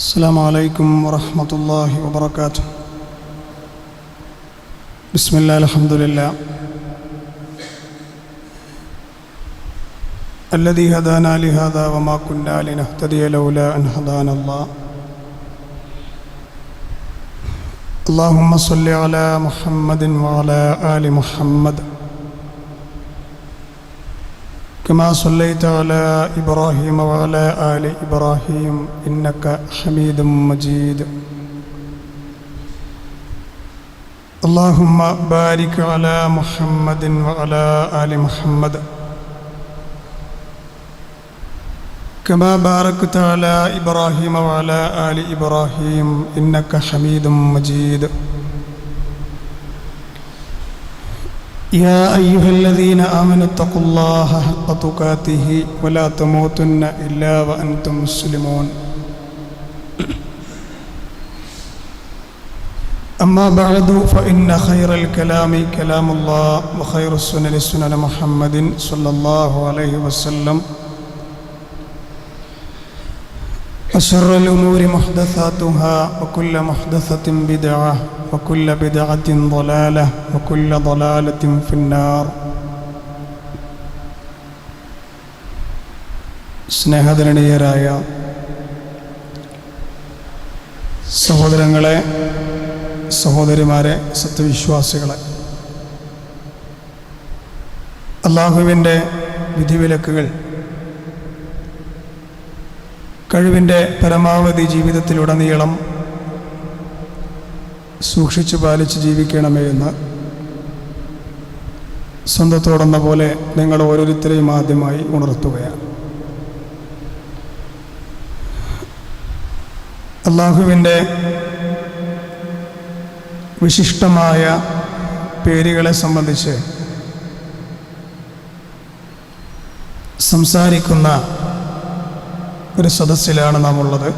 السلام عليكم ورحمة الله وبركاته. بسم الله الحمد لله الذي هدانا لهذا وما كنا لنهتدي لولا أن هدانا الله. اللهم صل على محمد وعلى آل محمد كما صليت على إبراهيم وعلى آل إبراهيم إنك حميد مجيد. اللهم بارك على محمد وعلى آل محمد كما باركت على إبراهيم وعلى آل إبراهيم إنك حميد مجيد. يا أيها الذين آمنوا اتقوا الله حق تقاته ولا تموتن إلا وأنتم مسلمون. أما بعد فإن خير الكلام كلام الله وخير السنن سنن محمد صلى الله عليه وسلم وشر الأمور محدثاتها وكل محدثة بدعة وكل بدعة ضلالة وكل ضلالة في النار. സ്നേഹധരണീയരായ സഹോദരങ്ങളെ, സഹോദരിമാരെ, സത്യവിശ്വാസികളെ, അല്ലാഹുവിൻ്റെ വിധിവിലക്കുകൾ കഴിവിൻ്റെ പരമാവധി ജീവിതത്തിലുടനീളം സൂക്ഷിച്ചു പാലിച്ച് ജീവിക്കണമേ എന്ന് സ്വന്തത്തോടെന്ന പോലെ നിങ്ങൾ ഓരോരുത്തരെയും ആദ്യമായി ഉണർത്തുകയാണ്. അല്ലാഹുവിൻ്റെ വിശിഷ്ടമായ പേരുകളെ സംബന്ധിച്ച് സംസാരിക്കുന്ന ഒരു സദസ്സിലാണ് നാം ഉള്ളത്.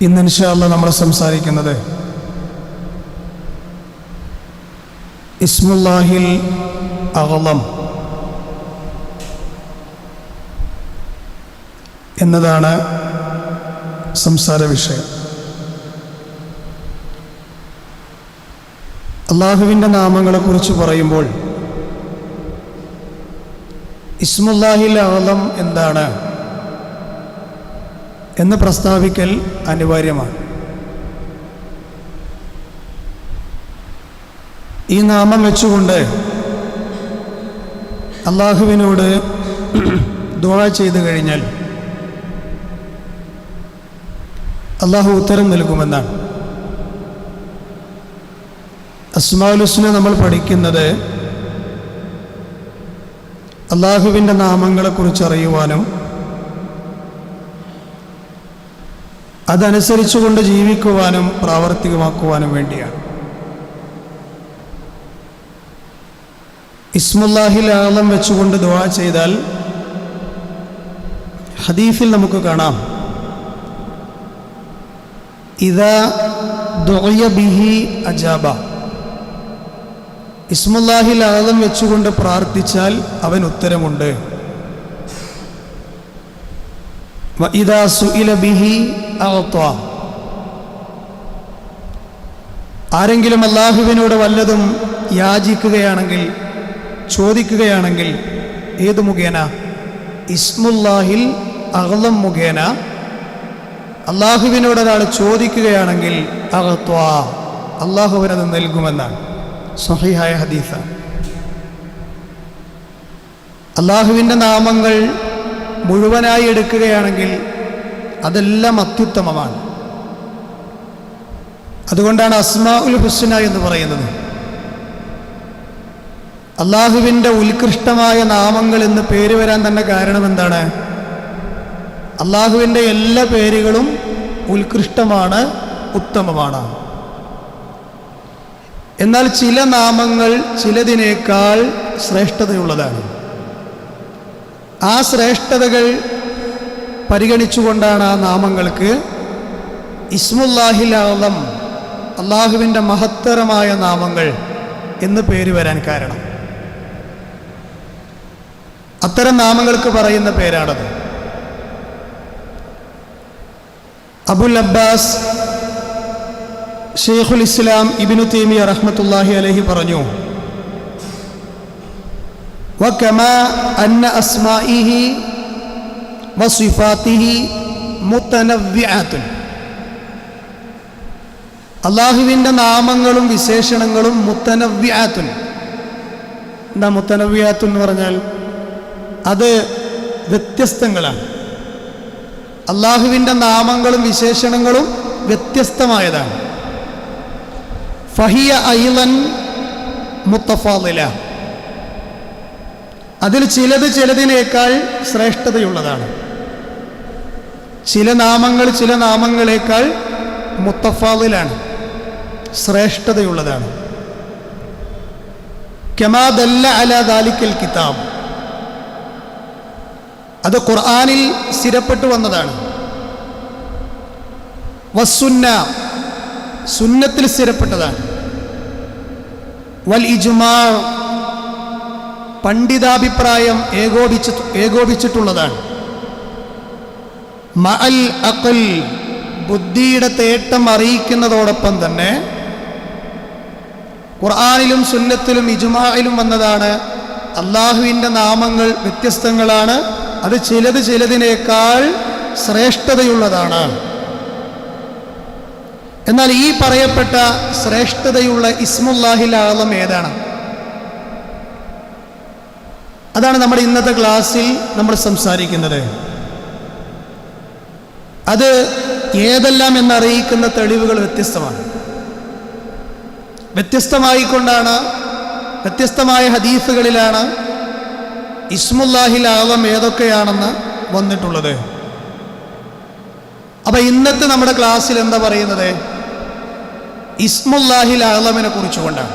ഇന്ന് ഇൻഷാ അല്ലാഹ് നമ്മൾ സംസാരിക്കുന്നത് ഇസ്മുല്ലാഹിൽ അഅ്ളം എന്നതാണ് സംസാര വിഷയം. അല്ലാഹുവിൻ്റെ നാമങ്ങളെക്കുറിച്ച് പറയുമ്പോൾ ഇസ്മുല്ലാഹിൽ അഅ്ളം എന്താണ് എന്ന് പ്രസ്താവിക്കൽ അനിവാര്യമാണ്. ഈ നാമം വെച്ചുകൊണ്ട് അല്ലാഹുവിനോട് ദുആ ചെയ്തു കഴിഞ്ഞാൽ അല്ലാഹു ഉത്തരം നൽകുമെന്നാണ്. അസ്മാഉൽ ഹുസ്ന നമ്മൾ പഠിക്കുന്നത് അല്ലാഹുവിൻ്റെ നാമങ്ങളെക്കുറിച്ച് അറിയുവാനും അതനുസരിച്ചുകൊണ്ട് ജീവിക്കുവാനും പ്രാവർത്തികമാക്കുവാനും വേണ്ടിയാണ്. ഇസ്മുല്ലാഹിൽ അഅ്ളം വെച്ചുകൊണ്ട് ദുആ ചെയ്താൽ ഹദീസിൽ നമുക്ക് കാണാം, ഇദാ ദുഇയ ബിഹി അജാബ. ഇസ്മുല്ലാഹിൽ അഅ്ളം വെച്ചുകൊണ്ട് പ്രാർത്ഥിച്ചാൽ അവൻ ഉത്തരമുണ്ട്. വഇദാ സുഇല ബിഹി അഅ്താ. ആരെങ്കിലും അല്ലാഹുവിനോട് വല്ലതും യാചിക്കുകയാണെങ്കിൽ, ചോദിക്കുകയാണെങ്കിൽ ഏത് മുഖേന? ഇസ്മുല്ലാഹിൽ അഅ്ളം മുഖേന അല്ലാഹുവിനോട് ഒരാൾ ചോദിക്കുകയാണെങ്കിൽ അഅ്താ, അല്ലാഹു അവനത് നൽകുമെന്നാണ് സ്വഹീഹായ ഹദീസാണ്. അല്ലാഹുവിൻ്റെ നാമങ്ങൾ മുഴുവനായി എടുക്കുകയാണെങ്കിൽ അതെല്ലാം അത്യുത്തമമാണ്. അതുകൊണ്ടാണ് അസ്മാഉൽ ഹുസ്ന എന്ന് പറയുന്നത്. അല്ലാഹുവിൻ്റെ ഉത്കൃഷ്ടമായ നാമങ്ങൾ എന്ന് പേര് വരാൻ തന്നെ കാരണം എന്താണ്? അല്ലാഹുവിൻ്റെ എല്ലാ പേരുകളും ഉത്കൃഷ്ടമാണ്, ഉത്തമമാണ്. എന്നാൽ ചില നാമങ്ങൾ ചിലതിനേക്കാൾ ശ്രേഷ്ഠതയുള്ളതാണ്. ആ ശ്രേഷ്ഠതകൾ പരിഗണിച്ചുകൊണ്ടാണ് ആ നാമങ്ങൾക്ക് ഇസ്മുല്ലാഹിൽ അഅ്ളം, അല്ലാഹുവിൻ്റെ മഹത്തരമായ നാമങ്ങൾ എന്ന് പേര് വരാൻ കാരണം. അത്തരം നാമങ്ങൾക്ക് പറയുന്ന പേരാണത്. അബുൽ അബ്ബാസ് ഷെയ്ഖുൽ ഇസ്ലാം ഇബ്നു തൈമിയ്യ റഹ്മത്തുള്ളാഹി അലൈഹി പറഞ്ഞു, വകമാ അന്ന അസ്മാഇഹി വസിഫാതിഹി മുതനവ്വിഅത്തുൻ. അല്ലാഹുവിൻ്റെ നാമങ്ങളും വിശേഷണങ്ങളും മുതനവ്വിഅത്തുൻ. എന്താ മുതനവ്വിഅത്തുൻ എന്ന് പറഞ്ഞാൽ? അത് വ്യത്യസ്തങ്ങളാണ്. അല്ലാഹുവിൻ്റെ നാമങ്ങളും വിശേഷണങ്ങളും വ്യത്യസ്തമായതാണ്. ഫഹിയ അയ്ളൻ മുത്തഫാളില. അതിൽ ചിലത് ചിലതിനേക്കാൾ ശ്രേഷ്ഠതയുള്ളതാണ്. ചില നാമങ്ങൾ ചില നാമങ്ങളേക്കാൾ മുത്തഫാളിലാണ്, ശ്രേഷ്ഠതയുള്ളതാണ്. കമാ ദല്ല അലാ ദാലിക്കൽ കിതാബ്. അത് ഖുർആനിൽ സ്ഥിരപ്പെട്ടു വന്നതാണ്. വസ്സുന്ന, സുന്നത്തിൽ സ്ഥിരപ്പെട്ടതാണ്. വൽ ഇജ്മാ, പണ്ഡിതാഭിപ്രായം ഏകോപിച്ചിട്ടുള്ളതാണ്. മഅൽ അഖൽ, ബുദ്ധിയുടെ തേട്ടം അറിയിക്കുന്നതോടൊപ്പം തന്നെ ഖുർആനിലും സുന്നത്തിലും ഇജ്മാഇലും വന്നതാണ്. അല്ലാഹുവിൻ്റെ നാമങ്ങൾ വ്യത്യസ്തങ്ങളാണ്, അത് ചിലത് ചിലതിനേക്കാൾ ശ്രേഷ്ഠതയുള്ളതാണ്. എന്നാൽ ഈ പറയപ്പെട്ട ശ്രേഷ്ഠതയുള്ള ഇസ്മുല്ലാഹിൽ ആളം ഏതാണ്? അതാണ് നമ്മുടെ ഇന്നത്തെ ക്ലാസ്സിൽ നമ്മൾ സംസാരിക്കുന്നത്. അത് ഏതെല്ലാം എന്നറിയിക്കുന്ന തെളിവുകൾ വ്യത്യസ്തമാണ്. വ്യത്യസ്തമായിക്കൊണ്ടാണ്, വ്യത്യസ്തമായ ഹദീസുകളിലാണ് ഇസ്മുല്ലാഹിൽ ആളം ഏതൊക്കെയാണെന്ന് വന്നിട്ടുള്ളത്. അപ്പൊ ഇന്നത്തെ നമ്മുടെ ക്ലാസ്സിൽ എന്താ പറയുന്നത്? ഇസ്മുല്ലാഹിൽ ആളമിനെ കുറിച്ചുകൊണ്ടാണ്.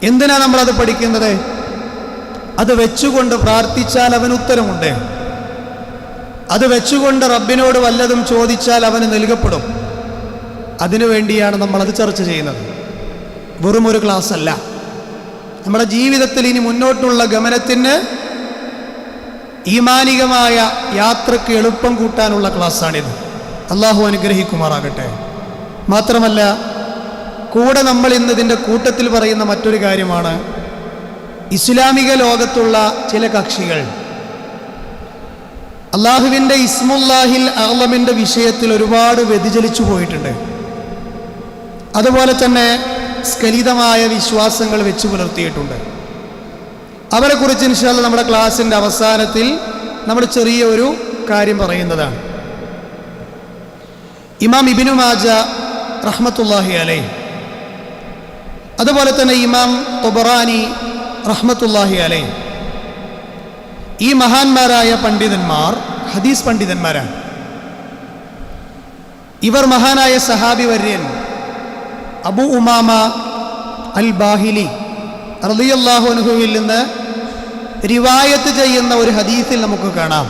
എന്തിനാ നമ്മളത് പഠിക്കുന്നത്? അത് വെച്ചുകൊണ്ട് പ്രാർത്ഥിച്ചാൽ അവന് ഉത്തരമുണ്ട്. അത് വെച്ചുകൊണ്ട് റബ്ബിനോട് വല്ലതും ചോദിച്ചാൽ അവന് നൽകപ്പെടും. അതിനു വേണ്ടിയാണ് നമ്മളത് ചർച്ച ചെയ്യുന്നത്. വെറും ഒരു ക്ലാസ് അല്ല. നമ്മുടെ ജീവിതത്തിൽ ഇനി മുന്നോട്ടുള്ള ഗമനത്തിന് ഈമാനികമായ യാത്രയ്ക്ക് എളുപ്പം കൂട്ടാനുള്ള ക്ലാസ്സാണിത്. അള്ളാഹു അനുഗ്രഹിക്കുമാറാകട്ടെ. മാത്രമല്ല, കൂടെ നമ്മൾ ഇന്നതിൻ്റെ കൂട്ടത്തിൽ പറയുന്ന മറ്റൊരു കാര്യമാണ്, ഇസ്ലാമിക ലോകത്തുള്ള ചില കക്ഷികൾ അള്ളാഹുവിൻ്റെ ഇസ്മുല്ലാഹിൽ അഅ്ലമിൻ്റെ വിഷയത്തിൽ ഒരുപാട് വ്യതിചലിച്ചു പോയിട്ടുണ്ട്. അതുപോലെ തന്നെ സ്ഖലിതമായ വിശ്വാസങ്ങൾ വെച്ചു പുലർത്തിയിട്ടുണ്ട്. അവരെക്കുറിച്ച് ഇൻഷാ അല്ലാഹ് നമ്മുടെ ക്ലാസ്സിൻ്റെ അവസാനത്തിൽ നമ്മൾ ചെറിയ ഒരു കാര്യം പറയുന്നതാണ്. ഇമാം ഇബ്നു മാജ റഹ്മത്തുള്ളാഹി അലൈഹി, അതുപോലെ തന്നെ ഇമാം തൊബറാനി റഹ്മത്തുള്ളാഹി അലൈഹി, ഈ മഹാന്മാരായ പണ്ഡിതന്മാർ ഹദീസ് പണ്ഡിതന്മാരാണ്. ഇവർ മഹാനായ സഹാബി വര്യൻ അബു ഉമാമ അൽ ബാഹിലി റളിയല്ലാഹു അൻഹുവിൽ നിന്ന് റിവായത്ത് ചെയ്യുന്ന ഒരു ഹദീസിൽ നമുക്ക് കാണാം.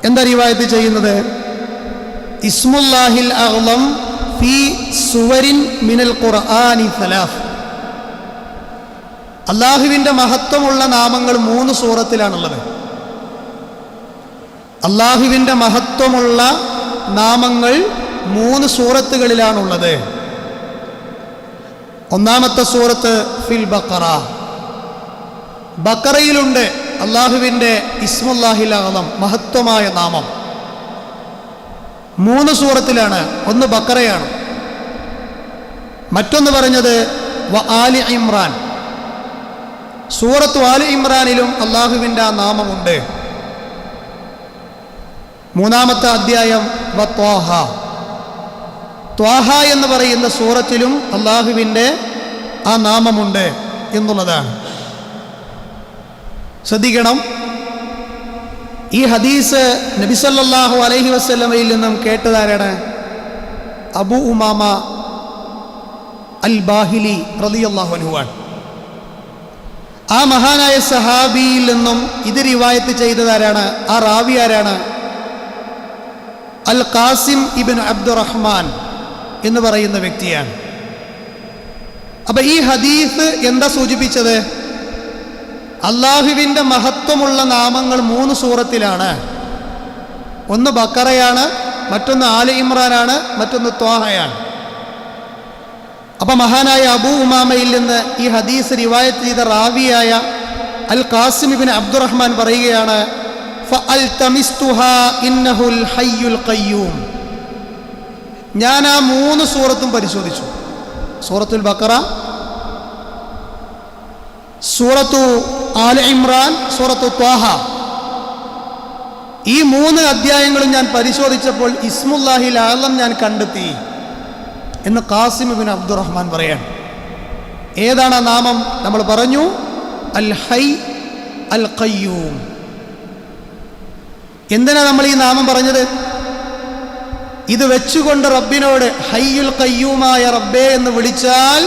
എന്താ റിവായത്ത് ചെയ്യുന്നത്? ഇസ്മുല്ലാഹിൽ അഅ്ലം ഫീ സുവരിൻ മിനൽ ഖുർആനി സലാഫ്. അള്ളാഹുവിൻ്റെ മഹത്വമുള്ള നാമങ്ങൾ 3 സൂറത്തിലാണുള്ളത്. അള്ളാഹുവിൻ്റെ മഹത്വമുള്ള നാമങ്ങൾ 3 സൂറത്തുകളിലാണുള്ളത്. ഒന്നാമത്തെ സൂറത്ത് ഫിൽ ബഖറ, ബഖറയിലുണ്ട് അള്ളാഹുവിൻ്റെ ഇസ്മുല്ലാഹിൽ അഅ്ലം, മഹത്വമായ നാമം. 3 സൂറത്തിലാണ്. ഒന്ന് ബഖറയാണ്, മറ്റൊന്ന് പറഞ്ഞത് വ ആലി ഇമ്രാൻ, സൂറത്ത് ആലി ഇമ്രാനിലും അള്ളാഹുവിൻ്റെ ആ നാമമുണ്ട്. 3-ാമത്തെ അധ്യായം വ ത്വാഹ, ത്വാഹ എന്ന് പറയുന്ന സൂറത്തിലും അള്ളാഹുവിൻ്റെ ആ നാമമുണ്ട് എന്നുള്ളതാണ്. ശ്രദ്ധിക്കണം, ഈ ഹദീസ് നബി സല്ലല്ലാഹു അലൈഹി വസല്ലമയിൽ നിന്നും കേട്ടതാരാണ്? അബു ഉമാമ അൽ ബാഹിലി റളിയല്ലാഹു അൻഹു ആണ്. ആ മഹാനായ സഹാബിയിൽ നിന്നും ഇത് റിവായത്ത് ചെയ്തതാരാണ്? ആ റാവി ആരാണ്? അൽ ഖാസിം ഇബ്നു അബ്ദുറഹ്മാൻ എന്ന് പറയുന്ന വ്യക്തിയാണ്. അപ്പൊ ഈ ഹദീസ് എന്താ സൂചിപ്പിച്ചത്? അള്ളാഹുവിൻ്റെ മഹത്വമുള്ള നാമങ്ങൾ 3 സൂറത്തിലാണ്. ഒന്ന് ബക്കറയാണ്, മറ്റൊന്ന് ആല ഇമ്രാനാണ്, മറ്റൊന്ന് ത്വാഹയാണ്. അപ്പം മഹാനായ അബൂ ഉമാമയിൽ നിന്ന് ഈ ഹദീസ് റിവായത്ത് ചെയ്ത റാവിയായ അൽ ഖാസിം ഇബ്നു അബ്ദുറഹ്മാൻ പറയുകയാണ്, ഫഅൽതമിസ്തുഹാ ഇന്നഹുൽ ഹയ്യുൽ ഖയ്യൂം. ഞാൻ ആ 3 സൂറത്തും പരിശോധിച്ചു. സൂറത്തുൽ ബഖറ, സൂറത്തു ആല ഇമ്രാൻ, സൂറത്തു ത്വാഹ. ഈ 3 അധ്യായങ്ങളും ഞാൻ പരിശോധിച്ചപ്പോൾ ഇസ്മുല്ലാഹിൽ ആലം ഞാൻ കണ്ടെത്തി എന്ന് ഖാസിം ഇബ്നു അബ്ദുറഹ്മാൻ പറയാണ്. ഏതാണ് ആ നാമം? നമ്മൾ പറഞ്ഞു, അൽ ഹൈ അൽ ഖയ്യൂം. എന്തിനാ നമ്മൾ ഈ നാമം പറഞ്ഞത്? ഇത് വെച്ചുകൊണ്ട് റബ്ബിനോട് ഹയ്യുൽ ഖയ്യൂമായ റബ്ബേ എന്ന് വിളിച്ചാൽ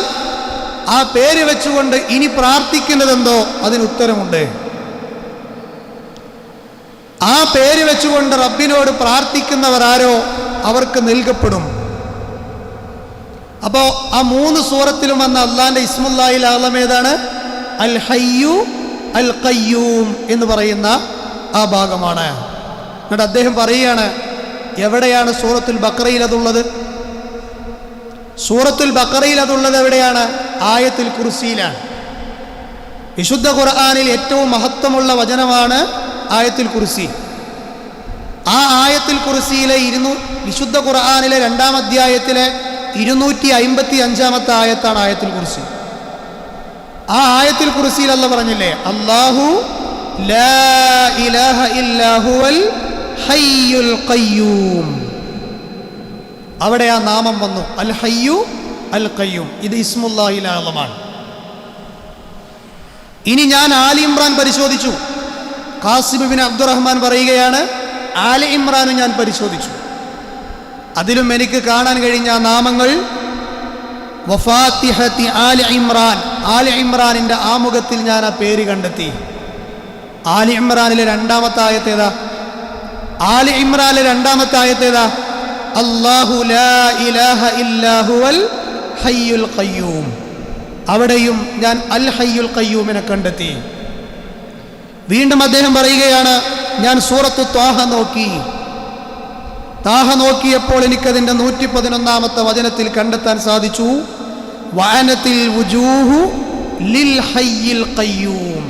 ആ പേര് വെച്ചുകൊണ്ട് ഇനി പ്രാർത്ഥിക്കുന്നതെന്തോ അതിന് ഉത്തരമുണ്ട്. ആ പേര് വെച്ചുകൊണ്ട് റബ്ബിനോട് പ്രാർത്ഥിക്കുന്നവർ ആരോ അവർക്ക് നൽകപ്പെടും. അപ്പോൾ ആ 3 സൂറത്തിലും വന്ന അള്ളാന്റെ ഇസ്മുല്ലാഹിൽ ആലം ഏതാണ്? അൽ ഹയ്യു അൽ ഖയ്യൂം എന്ന് പറയുന്ന ആ ഭാഗമാണ്. എന്നിട്ട് അദ്ദേഹം പറയുകയാണ്, എവിടെയാണ് സൂറത്തുൽ ബഖറയിൽ അതുള്ളത്? സൂറത്തുൽ ബഖറയിൽ അതുള്ളത് എവിടെയാണ്? ആയത്തുൽ കുർസിയിലാണ്. വിശുദ്ധ ഖുർആനിൽ ഏറ്റവും മഹത്വമുള്ള വചനമാണ് ആയത്തുൽ കുർസി. ആ ആയത്തുൽ കുർസിയിലെ വിശുദ്ധ ഖുർആനിലെ 2-ാം അധ്യായത്തിലെ 255-ാമത്തെ ആയത്താണ് ആയത്തുൽ കുർസി. ആ ആയത്തുൽ കുർസിയിൽ അല്ലാഹു പറഞ്ഞില്ലേ, അല്ലാഹു ലാ ഇലാഹ ഇല്ലാ ഹുവൽ ഹയ്യുൽ ഖയ്യൂം. അവിടെ ആ നാമം വന്നു, അൽ ഹയ്യു അൽ ഖയ്യൂം. ഇത് ഇസ്മുല്ലാഹിൽ ആലമാണ്. ഇനി ഞാൻ ആല ഇമ്രാൻ പരിശോധിച്ചു. ഖാസിം ഇബ്നു അബ്ദുറഹ്മാൻ പറയുകയാണ്, ആല ഇമ്രാനും ഞാൻ പരിശോധിച്ചു. അതിലും എനിക്ക് കാണാൻ കഴിഞ്ഞ നാമങ്ങൾ വഫാത്തിഹത്തി ആല ഇമ്രാൻ. ആല ഇമ്രാനിൻ്റെ ആമുഖത്തിൽ ഞാൻ ആ പേര് കണ്ടെത്തി. ആല ഇമ്രാനിലെ 2-ാമത്തെ ആയത്തേതാ? ആല ഇമ്രാനിലെ 2-ാമത്തെ ആയത്തേതാ? അല്ലാഹു ലാ ഇലാഹ ഇല്ലാ ഹുവൽ ഹയ്യുൽ ഖയ്യൂം. അവിടെയും ഞാൻ അൽ ഹയ്യുൽ ഖയ്യൂമിനെ കണ്ടെത്തി. വീണ്ടും അദ്ദേഹം പറയുകയാണ്, ഞാൻ സൂറത്തു ത്വാഹ നോക്കി. താഹ നോക്കിയപ്പോൾ എനിക്കതിൻ്റെ 111-ാമത്തെ വചനത്തിൽ കണ്ടെത്താൻ സാധിച്ചു, വഅനത്തിൽ വുജൂഹു ലിൽ ഹയ്യിൽ ഖയ്യൂം.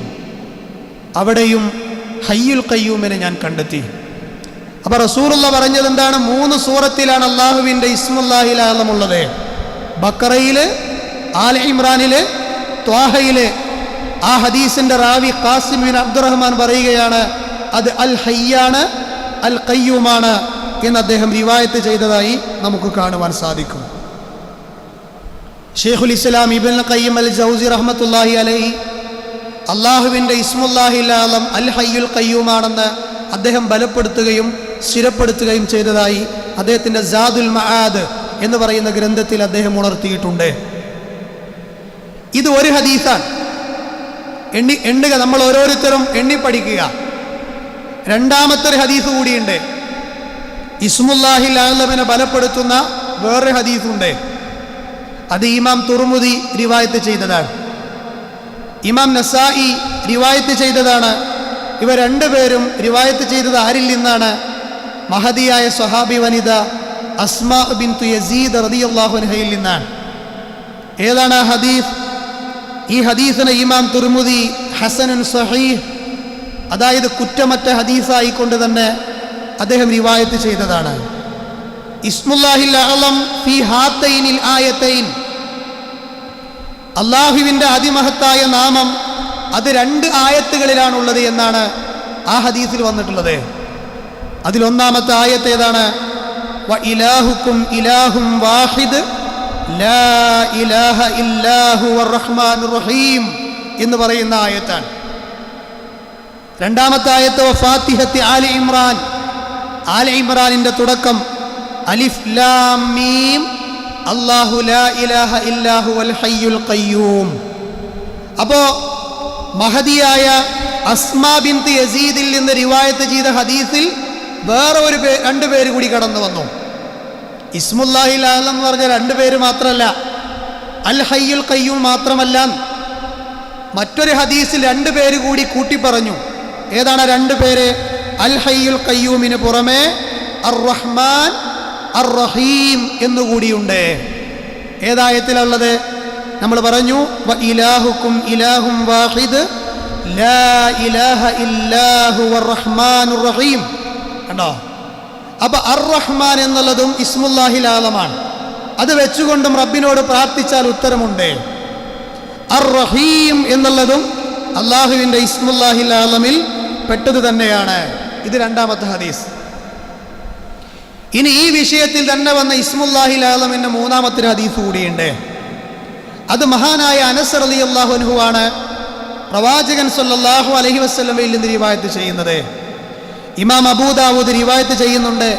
അവിടെയും ഹയ്യുൽ ഖയ്യൂമിനെ ഞാൻ കണ്ടെത്തി. അപ്പോൾ റസൂലുള്ള പറഞ്ഞത് എന്താണ്? 3 സൂറത്തിലാണ് അള്ളാഹുവിൻ്റെ ഇസ്മുല്ലാഹിൽ ആലമുള്ളത്. ബക്കറയില്, ആല ഇമ്രാനില്, ത്വാഹയില്. ആ ഹദീസിന്റെ റാവി ഖാസിം ബിൻ അബ്ദുറഹ്മാൻ പറയുകയാണ്, അത് അൽ ഹയ്യാണ് അൽ ഖയ്യൂമാണ് എന്ന് അദ്ദേഹം റിവായത്ത് ചെയ്തതായി നമുക്ക് കാണുവാൻ സാധിക്കും. ഷെയ്ഖുൽ ഇസ്ലാം ഇബ്നുൽ ഖയ്യിം അൽ ജൗസി റഹ്മത്തുള്ളാഹി അലൈഹി അള്ളാഹുവിൻ്റെ ഇസ്മുല്ലാഹിൽ ആലം അൽ ഹയ്യുൽ ഖയ്യൂമാണെന്ന് അദ്ദേഹം ബലപ്പെടുത്തുകയും സ്ഥിരപ്പെടുത്തുകയും ചെയ്തതായി അദ്ദേഹത്തിൻ്റെ സാദുൽ മആദ് എന്ന് പറയുന്ന ഗ്രന്ഥത്തിൽ അദ്ദേഹം ഉണർത്തിയിട്ടുണ്ട്. ഇത് ഒരു ഹദീസാണ്. എണ്ണുക, നമ്മൾ ഓരോരുത്തരും എണ്ണി പഠിക്കുക. 2-ാമത്തെ ഒരു ഹദീസ് കൂടിയുണ്ട്. ഇസ്മുല്ലാഹിൽ ആലമിനെ ബലപ്പെടുത്തുന്ന വേറൊരു ഹദീസുണ്ട്. അത് ഇമാം തുർമുദി റിവായത്ത് ചെയ്തതാണ്, ഇമാം നസായി റിവായത്ത് ചെയ്തതാണ്. ഇവ 2 പേരും റിവായത്ത് ചെയ്തത് ആരിൽ നിന്നാണ്? മഹദിയായ സ്വഹാബി വനിത അസ്മാ ബിൻതു യസീദ് റളിയല്ലാഹു അൻഹയിൽ നിന്നാണ്. ഏതാണ് ആ ഹദീസ്? ഈ ഹദീസിനെ ഇമാം തുർമുദി ഹസനുൻ സഹീഹ്, അതായത് കുറ്റമറ്റ ഹദീസായിക്കൊണ്ട് തന്നെ അദ്ദേഹം റിവായത്ത് ചെയ്തതാണ്. ഇസ്മുല്ലാഹിൽ അഅലം ഫീ ഹാത്തൈനിൽ ആയത്തൈൻ. അള്ളാഹുവിൻ്റെ അതിമഹത്തായ നാമം അത് 2 ആയത്തുകളിലാണുള്ളത് എന്നാണ് ആ ഹദീസിൽ വന്നിട്ടുള്ളത്. അതിൽ 1-ാമത്തെ ആയത്ത് ഏതാണ്? വ ഇലാഹുക്കും ഇലാഹും വാഹിദ് ലാ ഇലാഹ ഇല്ലാ ഹുവർ റഹ്മാനുർ റഹീം എന്ന് പറയുന്ന ആയത്താണ്. 2-ാമത്തെ ആയത്ത് ഫാത്തിഹത്തി ആല ഇമ്രാൻ. ആല ഇമ്രാനിൻ്റെ തുടക്കം അലിഫ് ലാം മീം അല്ലാഹു ലാ ഇലാഹ ഇല്ലാ ഹുവൽ ഹയ്യുൽ ഖയ്യൂം. അപ്പോൾ മഹദിയായ അസ്മാ ബിൻത് യസീദിൽ നിന്ന് റിവായത്ത് ചെയ്ത ഹദീസിൽ വേറെ 2 പേര് കൂടി കടന്നു വന്നു. ഇസ്മുല്ലാഹിൽ ആലം എന്ന് പറഞ്ഞ 2 പേര് മാത്രമല്ല, അൽ ഹയ്യുൽ ഖയ്യൂം മാത്രമല്ല. മറ്റൊരു ഹദീസിൽ 2 പേര് കൂടി കൂട്ടി പറഞ്ഞു. ഏതാണ് 2 പേര്? അൽ ഹയ്യുൽ ഖയ്യൂമിന് പുറമെ അർ റഹ്മാൻ അർ റഹീം എന്നുകൂടിയുണ്ട്. ഏതായത്തിലുള്ളത്? നമ്മൾ പറഞ്ഞു വ ഇലാഹുക്കും ഇലാഹും വാഹിദ് ലാ ഇലാഹ ഇല്ലാഹു വർ റഹ്മാനുർ റഹീം. കണ്ടോ? അപ്പൊ അർ റഹ്മാൻ എന്നുള്ളതും ഇസ്മുല്ലാഹിൽ ആലമാണ്. അത് വെച്ചുകൊണ്ടും റബ്ബിനോട് പ്രാർത്ഥിച്ചാൽ ഉത്തരമുണ്ട്. അർ റഹീം എന്നുള്ളതും അള്ളാഹുവിൻ്റെ ഇസ്മുല്ലാഹിൽ ആലമിൽ പെട്ടത് തന്നെയാണ്. ഇത് 2ാമത്തെ ഹദീസ്. ഇനി ഈ വിഷയത്തിൽ തന്നെ വന്ന ഇസ്മുല്ലാഹിൽ ആലമിൻ്റെ 3ാമത്തെ ഹദീസ് കൂടിയുണ്ട്. അത് മഹാനായ അനസ് റളിയല്ലാഹു അൻഹു ആണ് പ്രവാചകൻ സല്ലല്ലാഹു അലൈഹി വസല്ലമയിൽ നിന്ന് റിവായത്ത് ചെയ്യുന്നത്. ഇമാം അബൂദാവൂദ് റിവായത്ത് ചെയ്യുന്നുണ്ട്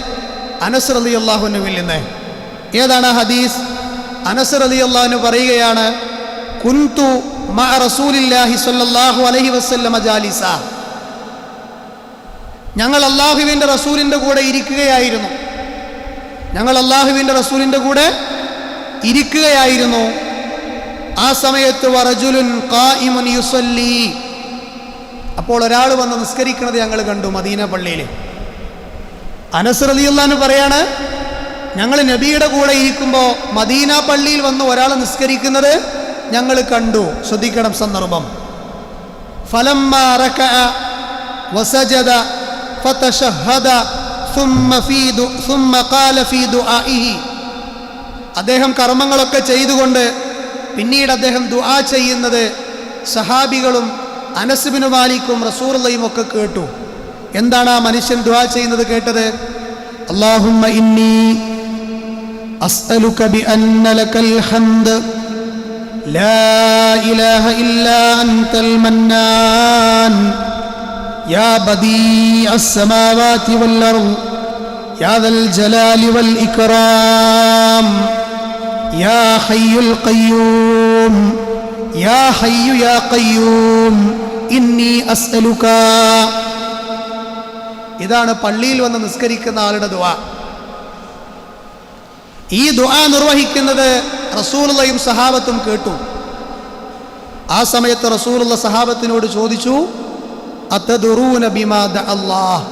അനസ് റളിയല്ലാഹു അൻഹുവിൽ നിന്ന്. ഏതാണ് ആ ഹദീസ്? അനസ് റളിയല്ലാഹു അൻഹു പറയുകയാണ്, കുന്തു മഅ റസൂലില്ലാഹി സ്വല്ലല്ലാഹു അലൈഹി വസല്ലമ ജാലിസ. ഞങ്ങൾ അല്ലാഹുവിൻ്റെ റസൂലിൻ്റെ കൂടെ ഇരിക്കുകയായിരുന്നു. ആ സമയത്ത് വറജുലുൻ ഖായിമുൻ യുസല്ലി. അപ്പോൾ ഒരാൾ വന്ന് നിസ്കരിക്കുന്നത് ഞങ്ങൾ കണ്ടു മദീന പള്ളിയിൽ. അനസ് റളിയല്ലാഹു അൻഹു പറയാണ്, ഞങ്ങൾ നബിയുടെ കൂടെ ഇരിക്കുമ്പോൾ മദീന പള്ളിയിൽ വന്ന് ഒരാൾ നിസ്കരിക്കുന്നത് ഞങ്ങൾ കണ്ടു. ശ്രദ്ധിക്കണം സന്ദർഭം. ഫലമ്മാ റകഅ വസജദ ഫതശഹദ സുമ്മ ഖാല ഫീ ദുആഇഹി. അദ്ദേഹം കർമ്മങ്ങളൊക്കെ ചെയ്തുകൊണ്ട് പിന്നീട് അദ്ദേഹം ദുആ ചെയ്യുന്നത് സഹാബികളും അനസ് ബിൻ മാലിക്കും റസൂലുള്ളാഹിയും ഒക്കെ കേട്ടു. എന്താണ് ആ മനുഷ്യൻ ദുആ ചെയ്യുന്നത് കേട്ടത്? അല്ലാഹുമ്മ ഇന്നി അസ്അലുക ബിഅന്ന ലകൽ ഹംദ് ലാ ഇലാഹ ഇല്ലാ അൻതൽ മന്നാൻ യാ ബദീഅസ് സമാവാതി വൽ അർദ് യാ ദൽ ജലാലി വൽ ഇക്റാം യാ ഹയ്യുൽ ഖയ്യൂം യാ ഹയ്യു യാ ഖയ്യൂം ഇന്നി അസ്അലുക. ഇതാണ് പള്ളിയിൽ വന്ന് നിസ്കരിക്കുന്ന ആളുടെ ദുആ. ഈ ദുആ നിർവഹിക്കുന്നത് റസൂലുള്ളാഹിയും സഹാബത്തും കേട്ടു. ആ സമയത്ത് റസൂലുള്ള സഹാബത്തിനോട് ചോദിച്ചു, അതദറൂന ബിമാ ദഅല്ലാഹ്.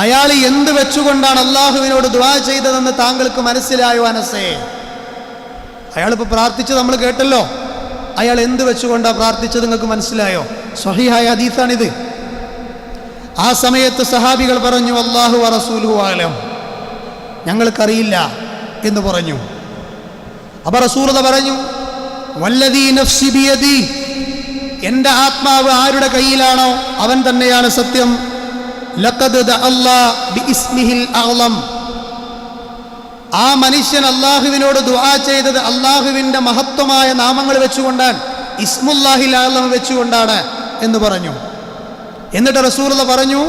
അയാൾ എന്ത് വെച്ചുകൊണ്ടാണ് അള്ളാഹുവിനോട് ദുആ ചെയ്തതെന്ന് താങ്കൾക്ക് മനസ്സിലായോ അനസേ? അയാളിപ്പോൾ പ്രാർത്ഥിച്ചത് നമ്മൾ കേട്ടല്ലോ. അയാൾ എന്ത് വെച്ചുകൊണ്ടാണ് പ്രാർത്ഥിച്ചത് നിങ്ങൾക്ക് മനസ്സിലായോ? സ്വഹീഹായ ഹദീസാണിത്. ആ സമയത്ത് സഹാബികൾ പറഞ്ഞു, അല്ലാഹു വ റസൂലുഹു അഅലം, ഞങ്ങൾക്കറിയില്ല എന്ന് പറഞ്ഞു. അപ്പോൾ റസൂലുള്ളാഹി പറഞ്ഞു, വല്ലദീ നഫ്സി ബിയദി, എൻ്റെ ആത്മാവ് ആരുടെ കയ്യിലാണോ അവൻ തന്നെയാണ് സത്യം. ലഖദ് ദഅല്ലാഹ് ബിഇസ്മിഹിൽ അഅ്ലം. ആ മനുഷ്യൻ അള്ളാഹുവിനോട് ദുആ ചെയ്തത് അള്ളാഹുവിൻ്റെ മഹത്വമായ നാമങ്ങൾ വെച്ചുകൊണ്ടാണ്, ഇസ്മുല്ലാഹിൽ അഅ്ലം വെച്ചുകൊണ്ടാണ് എന്ന് പറഞ്ഞു. എന്നിട്ട് റസൂലുള്ളാഹി പറഞ്ഞു,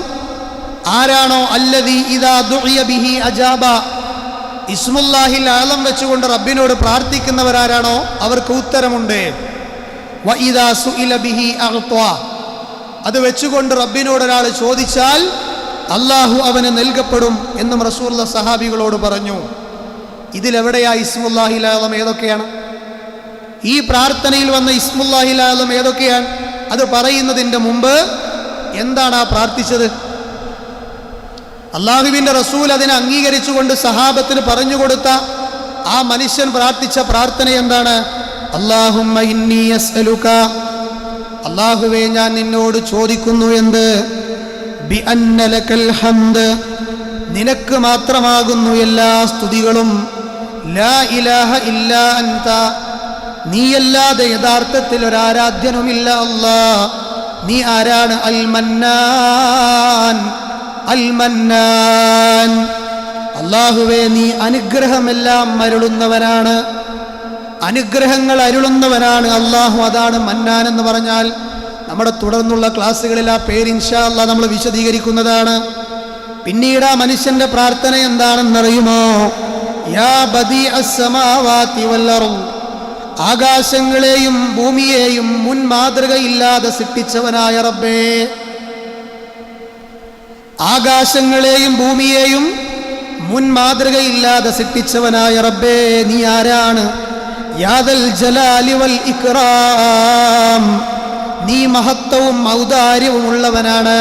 ആരാണോ അല്ലദീ ഇദാ ദുഇയ ബിഹി അജാബ, ഇസ്മുല്ലാഹിൽ അഅ്ലം വെച്ചുകൊണ്ട് റബ്ബിനോട് പ്രാർത്ഥിക്കുന്നവരാരാണോ അവർക്ക് ഉത്തരമുണ്ട്. വ ഇദാ സുഇല ബിഹി അഅ്താ, അത് വെച്ചുകൊണ്ട് റബ്ബിനോട് ഒരാൾ ചോദിച്ചാൽ അള്ളാഹു അവന് നൽകപ്പെടും എന്നും റസൂലുള്ളാഹി സഹാബികളോട് പറഞ്ഞു. ഇതിലെവിടെയാ ഇസ്മുല്ലാഹിൽ അഅ്ലം ഏതൊക്കെയാണ്? ഈ പ്രാർത്ഥനയിൽ വന്ന ഇസ്മുല്ലാഹിൽ അഅ്ലം ഏതൊക്കെയാണ്? അത് പറയുന്നതിൻ്റെ മുമ്പ് എന്താണ് ആ പ്രാർത്ഥിച്ചത്? അള്ളാഹുവിൻ്റെ റസൂൽ അതിനെ അംഗീകരിച്ചുകൊണ്ട് സഹാബത്തിന് പറഞ്ഞുകൊടുത്ത ആ മനുഷ്യൻ പ്രാർത്ഥിച്ച പ്രാർത്ഥന എന്താണ്? അല്ലാഹുമ്മ ഇന്നി അസ്അലുക, അല്ലാഹുവേ ഞാൻ നിന്നോട് ചോദിക്കുന്നു എന്ത്? ബിഅന്ന ലകൽ ഹംദ്, നിനക്ക് മാത്രമാകുന്നു എല്ലാ സ്തുതികളും. ലാ ഇലാഹ ഇല്ലാ അൻത, നീയല്ലാതെ യഥാർത്ഥത്തിൽ ഒരാരാധ്യനുമില്ല അല്ലാഹ്. നീ ആരാണ്? അൽ മന്നാൻ, അൽ മന്നാൻ. അല്ലാഹുവേ നീ അനുഗ്രഹമെല്ലാം അരുളുന്നവനാണ്, അനുഗ്രഹങ്ങൾ അരുളുന്നവനാണ് അല്ലാഹു. അതാണ് മന്നാൻ എന്ന് പറഞ്ഞാൽ. നമ്മുടെ തുടർന്നുള്ള ക്ലാസ്സുകളിൽ ആ പേര് ഇൻഷാ അല്ലാഹ് നമ്മൾ വിശദീകരിക്കുന്നതാണ്. പിന്നീട് ആ മനുഷ്യന്റെ പ്രാർത്ഥന എന്താണെന്നറിയുമോ? യാ ബദീഅസ് സമാവാതി വൽ അർദ്, ആകാശങ്ങളെയും ഭൂമിയെയും മുൻ മാതൃകയില്ലാതെ സൃഷ്ടിച്ചവനായ റബ്ബേ, ആകാശങ്ങളെയും ഭൂമിയെയും മുൻ മാതൃകയില്ലാതെ സൃഷ്ടിച്ചവനായ റബ്ബേ നീ ആരാണ്? യാദൽ ജലാലി വൽ ഇക്റാം, നീ മഹത്വവും ഔദാര്യവും ഉള്ളവനാണ്.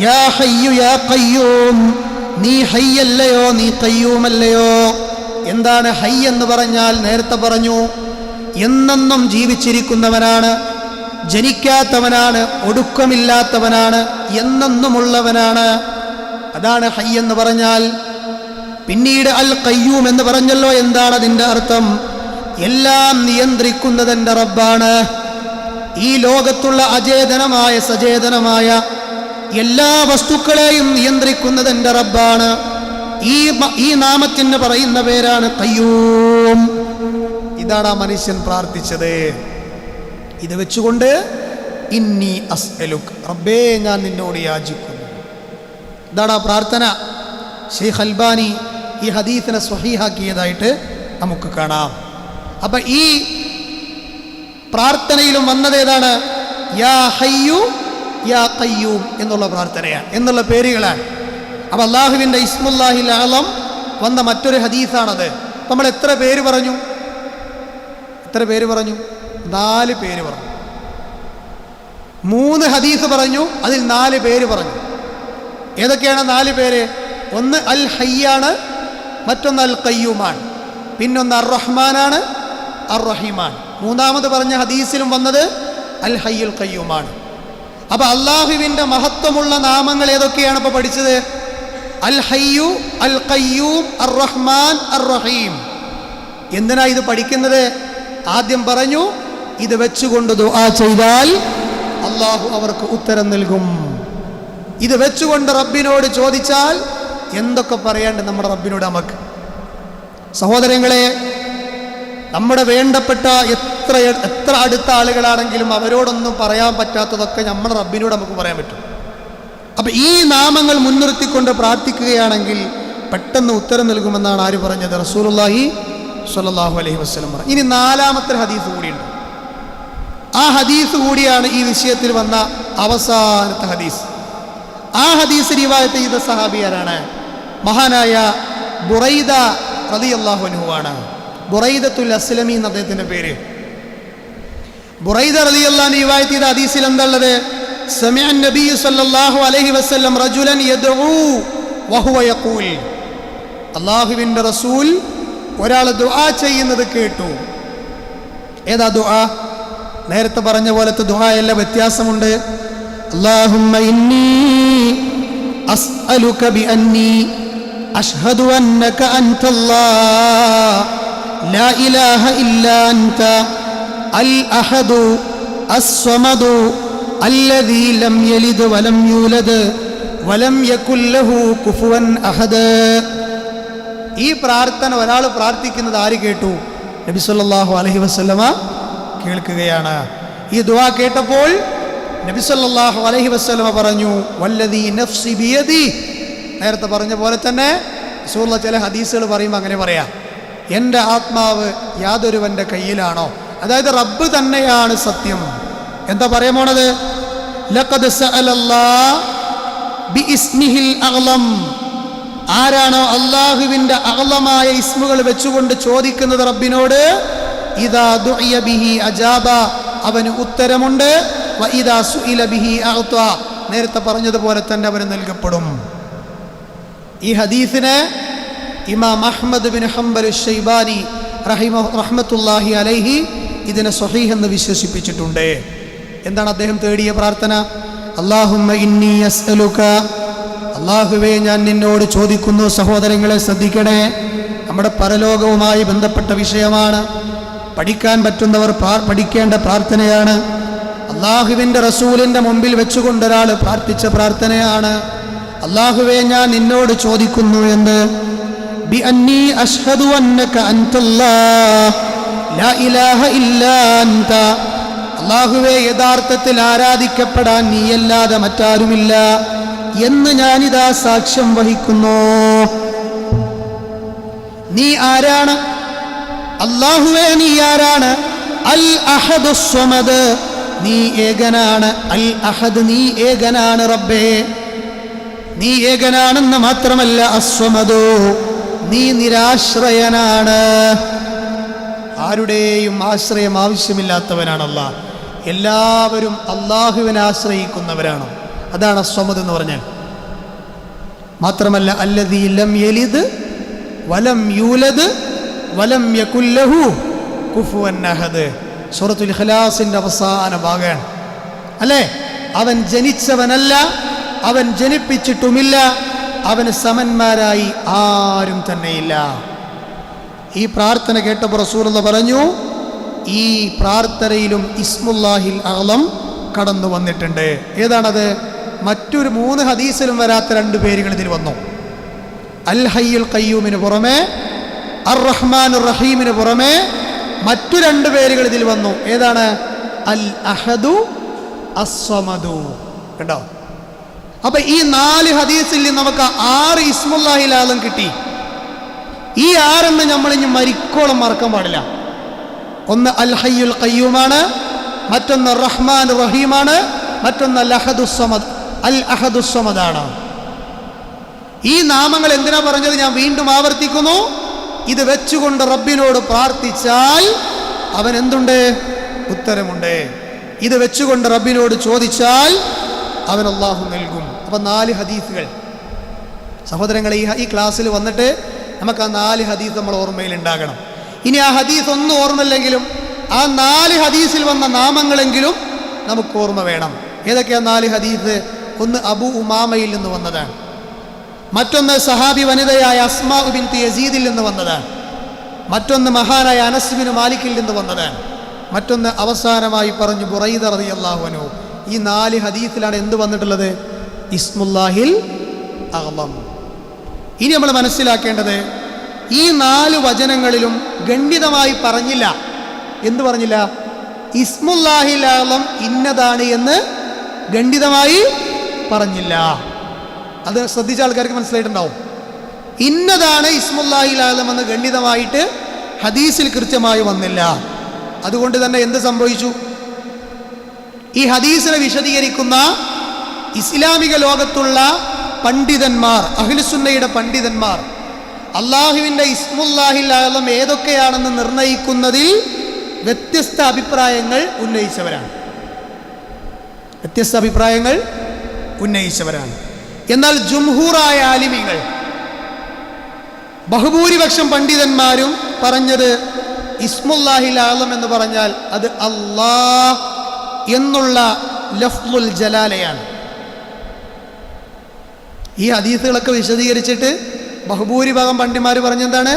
യാ ഹയ്യു യാ ഖയ്യൂം, നീ ഹയ്യല്ലയോ നീ ഖയ്യൂമല്ലയോ. എന്താണ് ഹൈ എന്ന് പറഞ്ഞാൽ? നേരത്തെ പറഞ്ഞു, എന്നെന്നും ജീവിച്ചിരിക്കുന്നവനാണ്, ജനിക്കാത്തവനാണ്, ഒടുക്കമില്ലാത്തവനാണ്, എന്നെന്നുമുള്ളവനാണ്. അതാണ് ഹൈ എന്ന് പറഞ്ഞാൽ. പിന്നീട് അൽ ഖയ്യൂം എന്ന് പറഞ്ഞല്ലോ. എന്താണ് അതിൻ്റെ അർത്ഥം? എല്ലാം നിയന്ത്രിക്കുന്നത് എൻ്റെ റബ്ബാണ്. ഈ ലോകത്തുള്ള അചേതനമായ സചേതനമായ എല്ലാ വസ്തുക്കളെയും നിയന്ത്രിക്കുന്നത് എൻ്റെ റബ്ബാണ്. ഈ നാമത്തിന് പറയുന്ന പേരാണ് ഖയ്യൂം. ഇതാണ് ആ മനുഷ്യൻ പ്രാർത്ഥിച്ചത്. ഇത് വെച്ചുകൊണ്ട് ഇന്നി അസ്അലുക്, റബ്ബേ ഞാൻ നിന്നോട് യാചിക്കുന്നു. ഇതാണ് ആ പ്രാർത്ഥന. ശൈഖ് അൽബാനി ഈ ഹദീസിനെ സ്വഹീഹാക്കിയതായിട്ട് നമുക്ക് കാണാം. അപ്പൊ ഈ പ്രാർത്ഥനയിലും വന്നത് ഏതാണ്? യാ ഹയ്യു യാ ഖയ്യൂം എന്നുള്ള പ്രാർത്ഥനയാണ്, എന്നുള്ള പേരുകളാണ്. അപ്പൊ അല്ലാഹുവിൻ്റെ ഇസ്മുല്ലാഹിൽ അഅ്ളം വന്ന മറ്റൊരു ഹദീസാണത്. നമ്മൾ എത്ര പേര് പറഞ്ഞു? 4 പേര് പറഞ്ഞു. 3 ഹദീസ് പറഞ്ഞു, അതിൽ 4 പേര് പറഞ്ഞു. ഏതൊക്കെയാണ് 4 പേര്? ഒന്ന് അൽ ഹയ്യാണ്, മറ്റൊന്ന് അൽ ഖയ്യൂമാണ്, പിന്നൊന്ന് അർ റഹ്മാനാണ്, അർ റഹീമാണ്. മൂന്നാമത് പറഞ്ഞ ഹദീസിലും വന്നത് അൽ ഹയ്യുൽ ഖയ്യൂമാണ്. അപ്പൊ അല്ലാഹുവിൻ്റെ മഹത്വമുള്ള നാമങ്ങൾ ഏതൊക്കെയാണ് ഇപ്പൊ പഠിച്ചത്? അൽ ഹയ്യു, അൽ ഖയ്യൂം, അർ റഹ്മാൻ, അർ റഹീം. എന്തിനാ ഇത് പഠിക്കുന്നത്? ആദ്യം പറഞ്ഞു, ഇത് വെച്ചുകൊണ്ട് ദുആ ചെയ്താൽ അള്ളാഹു അവർക്ക് ഉത്തരം നൽകും. ഇത് വെച്ചുകൊണ്ട് റബ്ബിനോട് ചോദിച്ചാൽ എന്തൊക്കെ പറയാണ്ട് നമ്മുടെ റബ്ബിനോട് നമുക്ക്. സഹോദരങ്ങളെ, നമ്മുടെ വേണ്ടപ്പെട്ട എത്ര അടുത്ത ആളുകളാണെങ്കിലും അവരോടൊന്നും പറയാൻ പറ്റാത്തതൊക്കെ നമ്മുടെ റബ്ബിനോട് നമുക്ക് പറയാൻ പറ്റും. അപ്പം ഈ നാമങ്ങൾ മുൻനിർത്തിക്കൊണ്ട് പ്രാർത്ഥിക്കുകയാണെങ്കിൽ പെട്ടെന്ന് ഉത്തരം നൽകുമെന്നാണ് ആര് പറഞ്ഞത്? റസൂലുള്ളാഹി സ്വല്ലല്ലാഹു അലൈഹി വസല്ലം പറഞ്ഞു. ഇനി 4-ാമത്തെ ഹദീസ് കൂടിയുണ്ട്. ആ ഹദീസ് കൂടിയാണ് ഈ വിഷയത്തിൽ വന്ന അവസാനത്തെ ഹദീസ്. ആ ഹദീസ് റിവായത്ത് ചെയ്ത സഹാബിയാരാണ്? മഹാനായ ബുറൈദ റളിയല്ലാഹു അൻഹു ആണ്. ബുറൈദത്തുൽ അസ്ലമി എന്ന അദ്ദേഹത്തിൻ്റെ പേര്. ബുറൈദ റളിയല്ലാഹു അൻഹു റിവായത്ത് ചെയ്ത ഹദീസിൽ എന്താണുള്ളത്? സമിഅ നബി സല്ലല്ലാഹു അലൈഹി വസല്ലം റജുലൻ യദ്ഉ വഹുവ യഖൂൽ, അല്ലാഹുവിൻ്റെ റസൂൽ ഒരാൾ ദുആ ചെയ്യുന്നത് കേട്ടു. ഏതാ ദുആ? നേരത്തെ പറഞ്ഞ പോലത്തെ ദുആയല്ല, വ്യത്യാസമുണ്ട്. അല്ലാഹുമ്മ ഇന്നി അസ്അലുക ബിഅന്നി അഷ്ഹദു അന്നക അൻതല്ലാഹ് ലാ ഇലാഹ ഇല്ലാ അൻത അൽ അഹദു അസ്സമദു അല്ലദീ ലം യലിദ് വലം യൂലദ് വലം യകുൽ ലഹു കുഫുവൻ അഹദ്. ഈ പ്രാർത്ഥന ഒരാൾ പ്രാർത്ഥിക്കുന്നത് ആര് കേട്ടു? നബി സല്ലല്ലാഹു അലൈഹി വസല്ലമ കേൾക്കുകയാണ്. ഈ ദുആ കേട്ടപ്പോൾ നബി സല്ലല്ലാഹു അലൈഹി വസല്ലമ പറഞ്ഞു, വല്ലദീ നഫ്സി ബിയദി. നേരത്തെ പറഞ്ഞ പോലെ തന്നെ റസൂലുള്ള ചില ഹദീസുകൾ പറയുമ്പോൾ അങ്ങനെ പറയാം, എൻ്റെ ആത്മാവ് യാതൊരുവൻ്റെ കയ്യിലാണോ, അതായത് റബ്ബ് തന്നെയാണ് സത്യം. എന്താ പറയാൻ പോണത്? ലഖദ് സഅലല്ലാഹ് ബിഇസ്മിഹിൽ അഅ്ലം. ആരാണോ അല്ലാഹുവിൻ്റെ അഅ്ലമായ ഇസ്മുകൾ വെച്ചുകൊണ്ട് ചോദിക്കുന്നത് റബ്ബിനോട്, ഇദാ ദുഇയ ബിഹി അജാബ, അവന് ഉത്തരമുണ്ട്. വ ഇദാ സുഇല ബിഹി അഅ്ത, നേരത്തെ പറഞ്ഞതുപോലെ തന്നെ അവന് നൽകപ്പെടും. ഈ ഹദീസിനെ ഇമാം അഹ്മദ് ബിൻ ഹംബൽ അശ്ശൈബാനി റഹ്മത്തുള്ളാഹി അലൈഹി ഇതിനെ സ്വഹീഹ് എന്ന് വിശേഷിപ്പിച്ചിട്ടുണ്ട്. എന്താണ് അദ്ദേഹം തേടിയ പ്രാർത്ഥന? അല്ലാഹുമ്മ ഇന്നി അസ്അലുക, അല്ലാഹുവേ ഞാൻ നിന്നോട് ചോദിക്കുന്നു. സഹോദരങ്ങളെ ശ്രദ്ധിക്കണേ, നമ്മുടെ പരലോകവുമായി ബന്ധപ്പെട്ട വിഷയമാണ്. പഠിക്കാൻ പറ്റുന്നവർ പഠിക്കേണ്ട പ്രാർത്ഥനയാണ്. അല്ലാഹുവിൻ്റെ റസൂലിൻ്റെ മുമ്പിൽ വെച്ചുകൊണ്ട് ഒരാൾ പ്രാർത്ഥിച്ച പ്രാർത്ഥനയാണ്. അല്ലാഹുവേ ഞാൻ നിന്നോട് ചോദിക്കുന്നു എന്ന്, ബിഅന്നി അഷ്ഹദു അന്നക അൻതല്ലാഹ് ലാ ഇലാഹ ഇല്ലാ അൻത, അല്ലാഹുവേ യഥാർത്ഥത്തിൽ ആരാധിക്കപ്പെടാൻ നീയല്ലാതെ മറ്റാരുമില്ല എന്ന് ഞാനിതാ സാക്ഷ്യം വഹിക്കുന്നു. നീ ആരാണ്? അല്ലാഹുവേ നീ ആരാണ്? അൽ അഹദു സ്വമദ്, നീ ഏകനാണ്. അൽ അഹദ്, നീ ഏകനാണ് റബ്ബേ. നീ ഏകനാണെന്ന് മാത്രമല്ല, അസ്വമദു, നീ നിരാശ്രയനാണ്. ആരുടെയും ആശ്രയം ആവശ്യമില്ലാത്തവനാണ് അല്ലാഹ്. എല്ലാവരും അള്ളാഹുവിനെ ആശ്രയിക്കുന്നവരാണ്. അതാണ് സ്വമദ് എന്ന് പറഞ്ഞാൽ. മാത്രമല്ല അല്ലദീ ലം യലിദ് വലം യൂലദ് വലം യകുൽ ലഹു കുഫുവൻ അഹദ്. സൂറത്തുൽ ഇഖ്ലാസിന്റെ അവസാന ഭാഗമാണ് അല്ലേ? അവൻ ജനിച്ചവനല്ല, അവൻ ജനിപ്പിച്ചിട്ടുമില്ല, അവന് സമന്മാരായി ആരും തന്നെയില്ല. ഈ പ്രാർത്ഥന കേട്ടപ്പോൾ റസൂലുള്ളാഹി പറഞ്ഞു, ഈ പ്രാർത്ഥനയിലും ഇസ്മുല്ലാഹിൽ അഅ്ലം കടന്നു വന്നിട്ടുണ്ട്. ഏതാണത്? മറ്റൊരു 3 ഹദീസിലും വരാത്ത 2 പേരുകൾ ഇതിൽ വന്നു. അൽ ഹയ്യുൽ ഖയ്യൂമിന് പുറമെ അർ റഹ്മാനുർ റഹീമിന് പുറമെ മറ്റു 2 പേരുകൾ ഇതിൽ വന്നു. ഏതാണ്? അൽ അഹദു അസ്സമദു. കണ്ടോ? അപ്പൊ ഈ 4 ഹദീസിൽ നമുക്ക് 6 ഇസ്മുല്ലാഹിൽ അഅ്ലം കിട്ടി. ഈ 6 നമ്മൾ ഇനി മരിക്കോളം മറക്കാൻ പാടില്ല. ഒന്ന് അൽ ഹയ്യുൽ ഖയ്യൂമാണ്, മറ്റൊന്ന് റഹ്മാൻ റഹീമാണ്, മറ്റൊന്ന് അൽ അഹദുസ് സമദാണ്. ഈ നാമങ്ങൾ എന്തിനാ പറഞ്ഞത്? ഞാൻ വീണ്ടും ആവർത്തിക്കുന്നു. ഇത് വെച്ചുകൊണ്ട് റബ്ബിനോട് പ്രാർത്ഥിച്ചാൽ അവൻ എന്തുണ്ട്? ഉത്തരമുണ്ട്. ഇത് വെച്ചുകൊണ്ട് റബ്ബിനോട് ചോദിച്ചാൽ അവൻ അല്ലാഹു നൽകും. അപ്പൊ 4 ഹദീസുകൾ സഹോദരങ്ങളെ, ഈ ക്ലാസ്സിൽ വന്നിട്ട് നമുക്ക് ആ 4 ഹദീസ് നമ്മൾ ഓർമ്മയിൽ ഉണ്ടാകണം. ഇനി ആ ഹദീസ് ഒന്നും ഓർമ്മയില്ലെങ്കിലും ആ 4 ഹദീസിൽ വന്ന നാമങ്ങളെങ്കിലും നമുക്ക് ഓർമ്മ വേണം. ഏതൊക്കെയാ 4 ഹദീസ്? ഒന്ന് അബൂ ഉമാമയിൽ നിന്ന് വന്നതാണ്, മറ്റൊന്ന് സഹാബി വനിതയായ അസ്മാ ബിൻത് യസീദിൽ നിന്ന് വന്നതാണ്, മറ്റൊന്ന് മഹാനായ അനസ് ബിൻ മാലിക്കിൽ നിന്ന് വന്നതാണ്, മറ്റൊന്ന് അവസാനമായി പറഞ്ഞു ബുറൈദ റളിയല്ലാഹു അൻഹു. ഈ 4 ഹദീസിലാണ് എന്ത് വന്നിട്ടുള്ളത്? ഇസ്മുല്ലാഹിൽ അഅ്ലം. ഇനി നമ്മൾ മനസ്സിലാക്കേണ്ടത്, ഈ 4 വചനങ്ങളിലും ഗണ്ഡിതമായി പറഞ്ഞില്ല. എന്ത് പറഞ്ഞില്ല? ഇസ്മുല്ലാഹിൽ അഅ്ലം ഇന്നതാണ് എന്ന് ഗണ്ഡിതമായി പറഞ്ഞില്ല. അത് ശ്രദ്ധിച്ച ആൾക്കാർക്ക് മനസ്സിലായിട്ടുണ്ടാവും. ഇന്നതാണ് ഇസ്മുല്ലാഹിൽ അഅ്ലം എന്ന് ഗണ്ഡിതമായിട്ട് ഹദീസിൽ കൃത്യമായി വന്നില്ല. അതുകൊണ്ട് തന്നെ എന്ത് സംഭവിച്ചു? ഈ ഹദീസിനെ വിശദീകരിക്കുന്ന ഇസ്ലാമിക ലോകത്തുള്ള പണ്ഡിതന്മാർ, അഹ്ലുസുന്നയുടെ പണ്ഡിതന്മാർ, അള്ളാഹുവിൻ്റെ ഇസ്മുല്ലാഹിൽ അഅ്ലം ഏതൊക്കെയാണെന്ന് നിർണയിക്കുന്നതിൽ വ്യത്യസ്ത അഭിപ്രായങ്ങൾ ഉന്നയിച്ചവരാണ്. എന്നാൽ ജുംഹൂറായ ആലിമീങ്ങൾ, ബഹുഭൂരിപക്ഷം പണ്ഡിതന്മാരും പറഞ്ഞത് ഇസ്മുല്ലാഹിൽ അഅ്ലം എന്ന് പറഞ്ഞാൽ അത് അല്ലാഹ് എന്നുള്ള ലഫ്ളുൽ ജലാലയാണ്. ഈ ഹദീസുകളൊക്കെ വിശദീകരിച്ചിട്ട് ബഹുഭൂരിഭാഗം പണ്ഡിതന്മാർ പറഞ്ഞെന്താണ്?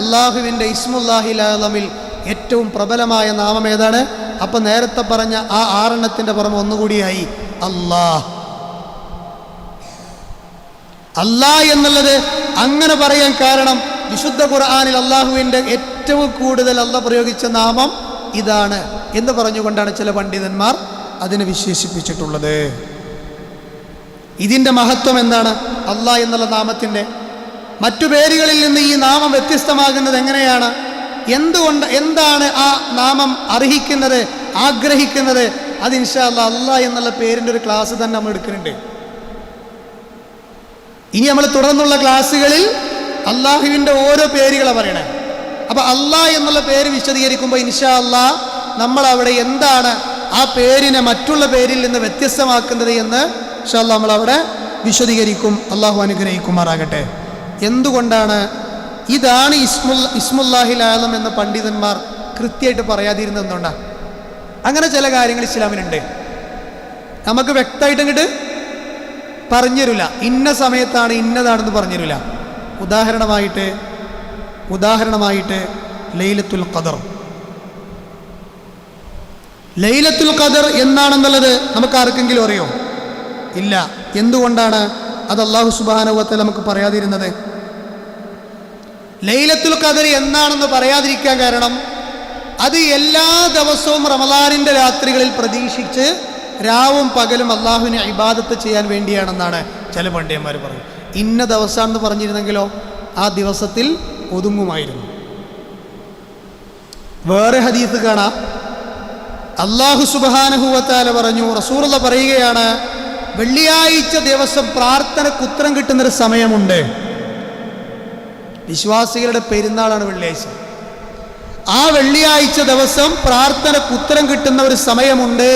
അള്ളാഹുവിൻ്റെ ഇസ്മുല്ലാഹിൽ അഅ്ലമിൽ ഏറ്റവും പ്രബലമായ നാമം ഏതാണ്? അപ്പൊ നേരത്തെ പറഞ്ഞ ആ 6 പുറമെ ഒന്നുകൂടിയായി അല്ലാഹ്. അല്ലാഹ് എന്നുള്ളത് അങ്ങനെ പറയാൻ കാരണം വിശുദ്ധ ഖുർആനിൽ അള്ളാഹുവിൻ്റെ ഏറ്റവും കൂടുതൽ അല്ലാഹ് പ്രയോഗിച്ച നാമം ഇതാണ് എന്ന് പറഞ്ഞുകൊണ്ടാണ് ചില പണ്ഡിതന്മാർ അതിനെ വിശേഷിപ്പിച്ചിട്ടുള്ളത്. ഇതിൻ്റെ മഹത്വം എന്താണ്? അല്ലാഹ് എന്നുള്ള നാമത്തിൻ്റെ മറ്റു പേരുകളിൽ നിന്ന് ഈ നാമം വ്യത്യസ്തമാകുന്നത് എങ്ങനെയാണ്? എന്താണ് ആ നാമം അർഹിക്കുന്നത്, ആഗ്രഹിക്കുന്നത്? അത് ഇൻഷാ അല്ലാഹ് അല്ലാഹ് എന്നുള്ള പേരിൻ്റെ ഒരു ക്ലാസ് തന്നെ നമ്മൾ എടുക്കുന്നുണ്ട്. ഇനി നമ്മൾ തുടർന്നുള്ള ക്ലാസ്സുകളിൽ അള്ളാഹുവിൻ്റെ ഓരോ പേരുകളെ പറയണേ. അപ്പൊ അല്ലാഹ് എന്നുള്ള പേര് വിശദീകരിക്കുമ്പോൾ ഇൻഷാ അല്ലാഹ് നമ്മൾ അവിടെ എന്താണ് ആ പേരിനെ മറ്റുള്ള പേരിൽ നിന്ന് വ്യത്യസ്തമാക്കുന്നത് എന്ന് ഇൻഷാ അല്ലാഹ് നമ്മൾ അവിടെ വിശദീകരിക്കും. അള്ളാഹു അനുഗ്രഹിക്കുമാറാകട്ടെ. എന്തുകൊണ്ടാണ് ഇതാണ് ഇസ്മുല്ലാഹിൽ അഅ്ലം എന്ന പണ്ഡിതന്മാർ കൃത്യമായിട്ട് പറയാതിരുന്നത്? എന്തുകൊണ്ടാണ്? അങ്ങനെ ചില കാര്യങ്ങൾ ഇസ്ലാമിലുണ്ട്, നമുക്ക് വ്യക്തമായിട്ട് ഇങ്ങോട്ട് പറഞ്ഞുതരില്ല. ഇന്ന സമയത്താണ് ഇന്നതാണെന്ന് പറഞ്ഞുതരില്ല. ഉദാഹരണമായിട്ട് ലൈലത്തുൽ ഖദർ എന്നാണെന്നുള്ളത് നമുക്ക് ആർക്കെങ്കിലും അറിയോ? ഇല്ല. എന്തുകൊണ്ടാണ് അത് അല്ലാഹു സുബ്ഹാനഹു വ തആല നമുക്ക് പറയാതിരുന്നത്? ലൈലത്തുൽ ഖദർ എന്നാണെന്ന് പറയാതിരിക്കാൻ കാരണം അത് എല്ലാ ദിവസവും റമളാനിൻ്റെ രാത്രികളിൽ പ്രതീക്ഷിച്ച് രാവും പകലും അള്ളാഹുവിനെ ഇബാദത്ത് ചെയ്യാൻ വേണ്ടിയാണെന്നാണ് ചില പണ്ഡിതന്മാർ പറയുന്നത്. ഇന്ന ദിവസമാണെന്ന് പറഞ്ഞിരുന്നെങ്കിലോ ആ ദിവസത്തിൽ ഒതുങ്ങുമായിരുന്നു. വേറെ ഹദീസ് കാണാം, അല്ലാഹു സുബ്ഹാനഹു വ തആല പറഞ്ഞു, റസൂലുള്ളാഹി പറയുകയാണ്, വെള്ളിയാഴ്ച ദിവസം പ്രാർത്ഥനയ്ക്ക് ഉത്തരം കിട്ടുന്നൊരു സമയമുണ്ട്. വിശ്വാസികളുടെ പെരുന്നാളാണ് വെള്ളിയാഴ്ച. ആ വെള്ളിയാഴ്ച ദിവസം പ്രാർത്ഥനയ്ക്ക് ഉത്തരം കിട്ടുന്ന ഒരു സമയമുണ്ട്.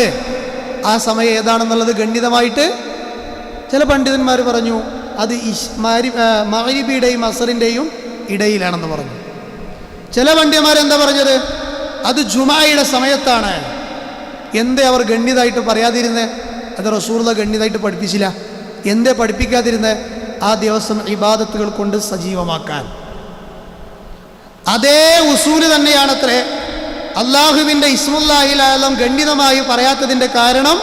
ആ സമയം ഏതാണെന്നുള്ളത് ഗണ്യതമായിട്ട് ചില പണ്ഡിതന്മാർ പറഞ്ഞു അത് മഗ്‌രിബിയുടെയും അസറിൻ്റെയും ഇടയിലാണെന്ന് പറഞ്ഞു. ചില പണ്ഡിതന്മാരെന്താ പറഞ്ഞത്? അത് ജുമായുടെ സമയത്താണ്. എന്തേ അവർ ഗണ്യതായിട്ട് പറയാതിരുന്നത്? അത് റസൂലുള്ളാഹി ഗണ്യതായിട്ട് പഠിപ്പിച്ചില്ല. എന്തേ പഠിപ്പിക്കാതിരുന്നത്? ആ ദിവസം ഇബാദത്തുകൾ കൊണ്ട് സജീവമാക്കാൻ. അതേ ഉസൂല് തന്നെയാണത്രേ അള്ളാഹുവിൻ്റെ ഇസ്മുല്ലാഹിൽ ആലം ഗണ്യതമായി പറയാത്തതിൻ്റെ കാരണം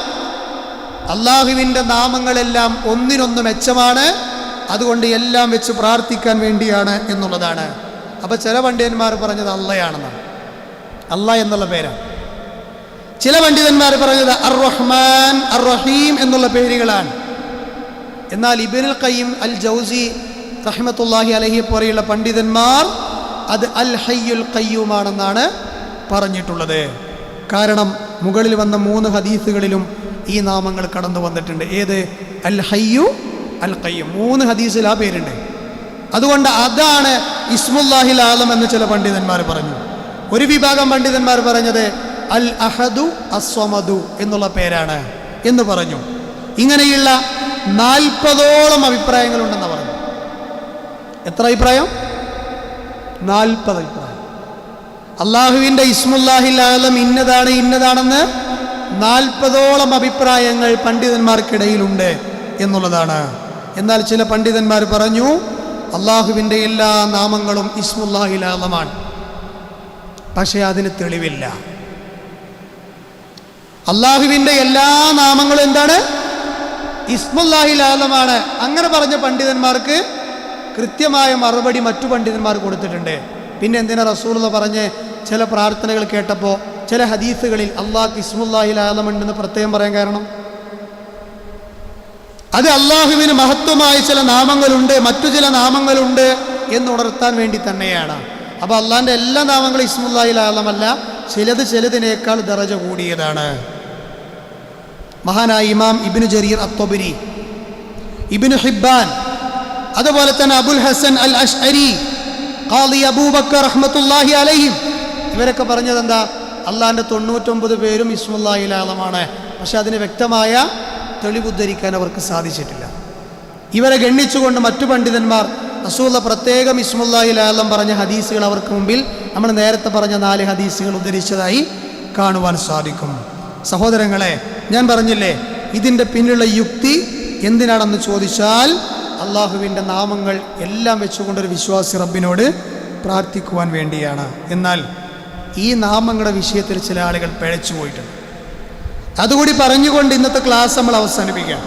അള്ളാഹുവിൻ്റെ നാമങ്ങളെല്ലാം ഒന്നിനൊന്ന് മെച്ചമാണ്, അതുകൊണ്ട് എല്ലാം വെച്ച് പ്രാർത്ഥിക്കാൻ വേണ്ടിയാണ് എന്നുള്ളതാണ്. അപ്പോൾ ചില പണ്ഡിതന്മാർ പറഞ്ഞത് അള്ളയാണെന്നാണ്, അള്ളാഹ് എന്നുള്ള പേരാണ്. ചില പണ്ഡിതന്മാർ പറഞ്ഞത് അർ റഹ്മാൻ അർ റഹീം എന്നുള്ള പേരുകളാണ്. എന്നാൽ ഇബ്നുൽ ഖയ്യിം അൽ ജൗസി റഹ്മത്തുള്ളാഹി അലൈഹി പോലെയുള്ള പണ്ഡിതന്മാർ അത് അൽ ഹയ്യുൽ ഖയ്യൂമാണെന്നാണ് പറഞ്ഞിട്ടുള്ളത്. കാരണം മുകളിൽ വന്ന 3 ഹദീസുകളിലും ഈ നാമങ്ങൾ കടന്നു വന്നിട്ടുണ്ട്. ഏത്? അൽ ഹയ്യു അൽ ഖയ്യൂം. 3 ഹദീസിൽ ആ പേരുണ്ട്. അതുകൊണ്ട് അതാണ് ഇസ്മുല്ലാഹിൽ ആലം എന്ന് ചില പണ്ഡിതന്മാർ പറഞ്ഞു. ഒരു വിഭാഗം പണ്ഡിതന്മാർ പറഞ്ഞത് അൽ അഹദു അസ്വമദു എന്നുള്ള പേരാണ് എന്ന് പറഞ്ഞു. ഇങ്ങനെയുള്ള 40ഓളം അഭിപ്രായങ്ങളുണ്ടെന്ന് പറഞ്ഞു. എത്ര അഭിപ്രായം? 40 അഭിപ്രായം. അള്ളാഹുവിൻ്റെ ഇസ്മുല്ലാഹിൽ ആലം ഇന്നതാണെന്ന് 40ഓളം അഭിപ്രായങ്ങൾ പണ്ഡിതന്മാർക്കിടയിലുണ്ട് എന്നുള്ളതാണ്. എന്നാൽ ചില പണ്ഡിതന്മാർ പറഞ്ഞു അള്ളാഹുവിൻ്റെ എല്ലാ നാമങ്ങളും ഇസ്മുല്ലാഹിൽ ആലമാണ്, പക്ഷേ അതിന് തെളിവില്ല. അള്ളാഹുവിൻ്റെ എല്ലാ നാമങ്ങളും എന്താണ്? ഇസ്മുല്ലാഹിൽ ആലമാണ്. അങ്ങനെ പറഞ്ഞ പണ്ഡിതന്മാർക്ക് കൃത്യമായ മറുപടി മറ്റു പണ്ഡിതന്മാർ കൊടുത്തിട്ടുണ്ട്. പിന്നെ എന്തിനാ റസൂലുള്ളാഹി പറഞ്ഞ് ചില പ്രാർത്ഥനകൾ കേട്ടപ്പോൾ ചില ഹദീസുകളിൽ അള്ളാഹ് ഇസ്മുല്ലാഹിൽ ആലം ഉണ്ടെന്ന് പ്രത്യേകം പറയാൻ കാരണം? അത് അള്ളാഹുവിന് മഹത്വമായ ചില നാമങ്ങളുണ്ട്, മറ്റു ചില നാമങ്ങളുണ്ട് എന്നുണർത്താൻ വേണ്ടി തന്നെയാണ്. അപ്പോൾ അള്ളാഹിൻ്റെ എല്ലാ നാമങ്ങളും ഇസ്മുല്ലാഹിൽ ആലമല്ല, ചിലതിനേക്കാൾ ദറജ കൂടിയതാണ്. മഹാനായ ഇമാം ഇബ്നു ജരീർ അത്തൊബരി, ഇബ്നു ഹിബ്ബാൻ, അതുപോലെ തന്നെ അബുൽ ഹസൻ അൽ അശ്അരി, ഖാദി അബൂബക്കർ റഹ്മത്തുള്ളാഹി അലൈഹിം, ഇവരൊക്കെ പറഞ്ഞത് എന്താ? അള്ളാഹിൻ്റെ 99 പേരും ഇസ്മുല്ലാഹിൽ ആലമാണ്, പക്ഷെ അതിന് വ്യക്തമായ തെളിവുദ്ധരിക്കാൻ അവർക്ക് സാധിച്ചിട്ടില്ല. ഇവരെ ഗണ്ണിച്ചുകൊണ്ട് മറ്റു പണ്ഡിതന്മാർ റസൂലുള്ളാഹി പ്രത്യേകം ഇസ്മുല്ലാഹിൽ ആലം പറഞ്ഞ ഹദീസുകൾ അവർക്ക് മുമ്പിൽ നമ്മൾ നേരത്തെ പറഞ്ഞ 4 ഹദീസുകൾ ഉദ്ധരിച്ചതായി കാണുവാൻ സാധിക്കും. സഹോദരങ്ങളെ, ഞാൻ പറഞ്ഞില്ലേ ഇതിൻ്റെ പിന്നിലുള്ള യുക്തി എന്തിനാണെന്ന് ചോദിച്ചാൽ അള്ളാഹുവിൻ്റെ നാമങ്ങൾ എല്ലാം വെച്ചുകൊണ്ടൊരു വിശ്വാസി റബ്ബിനോട് പ്രാർത്ഥിക്കുവാൻ വേണ്ടിയാണ്. എന്നാൽ ഈ നാമങ്ങളുടെ വിഷയത്തിൽ ചില ആളുകൾ പിഴച്ചു പോയിട്ടുണ്ട്. അതുകൂടി പറഞ്ഞുകൊണ്ട് ഇന്നത്തെ ക്ലാസ് നമ്മൾ അവസാനിപ്പിക്കാം.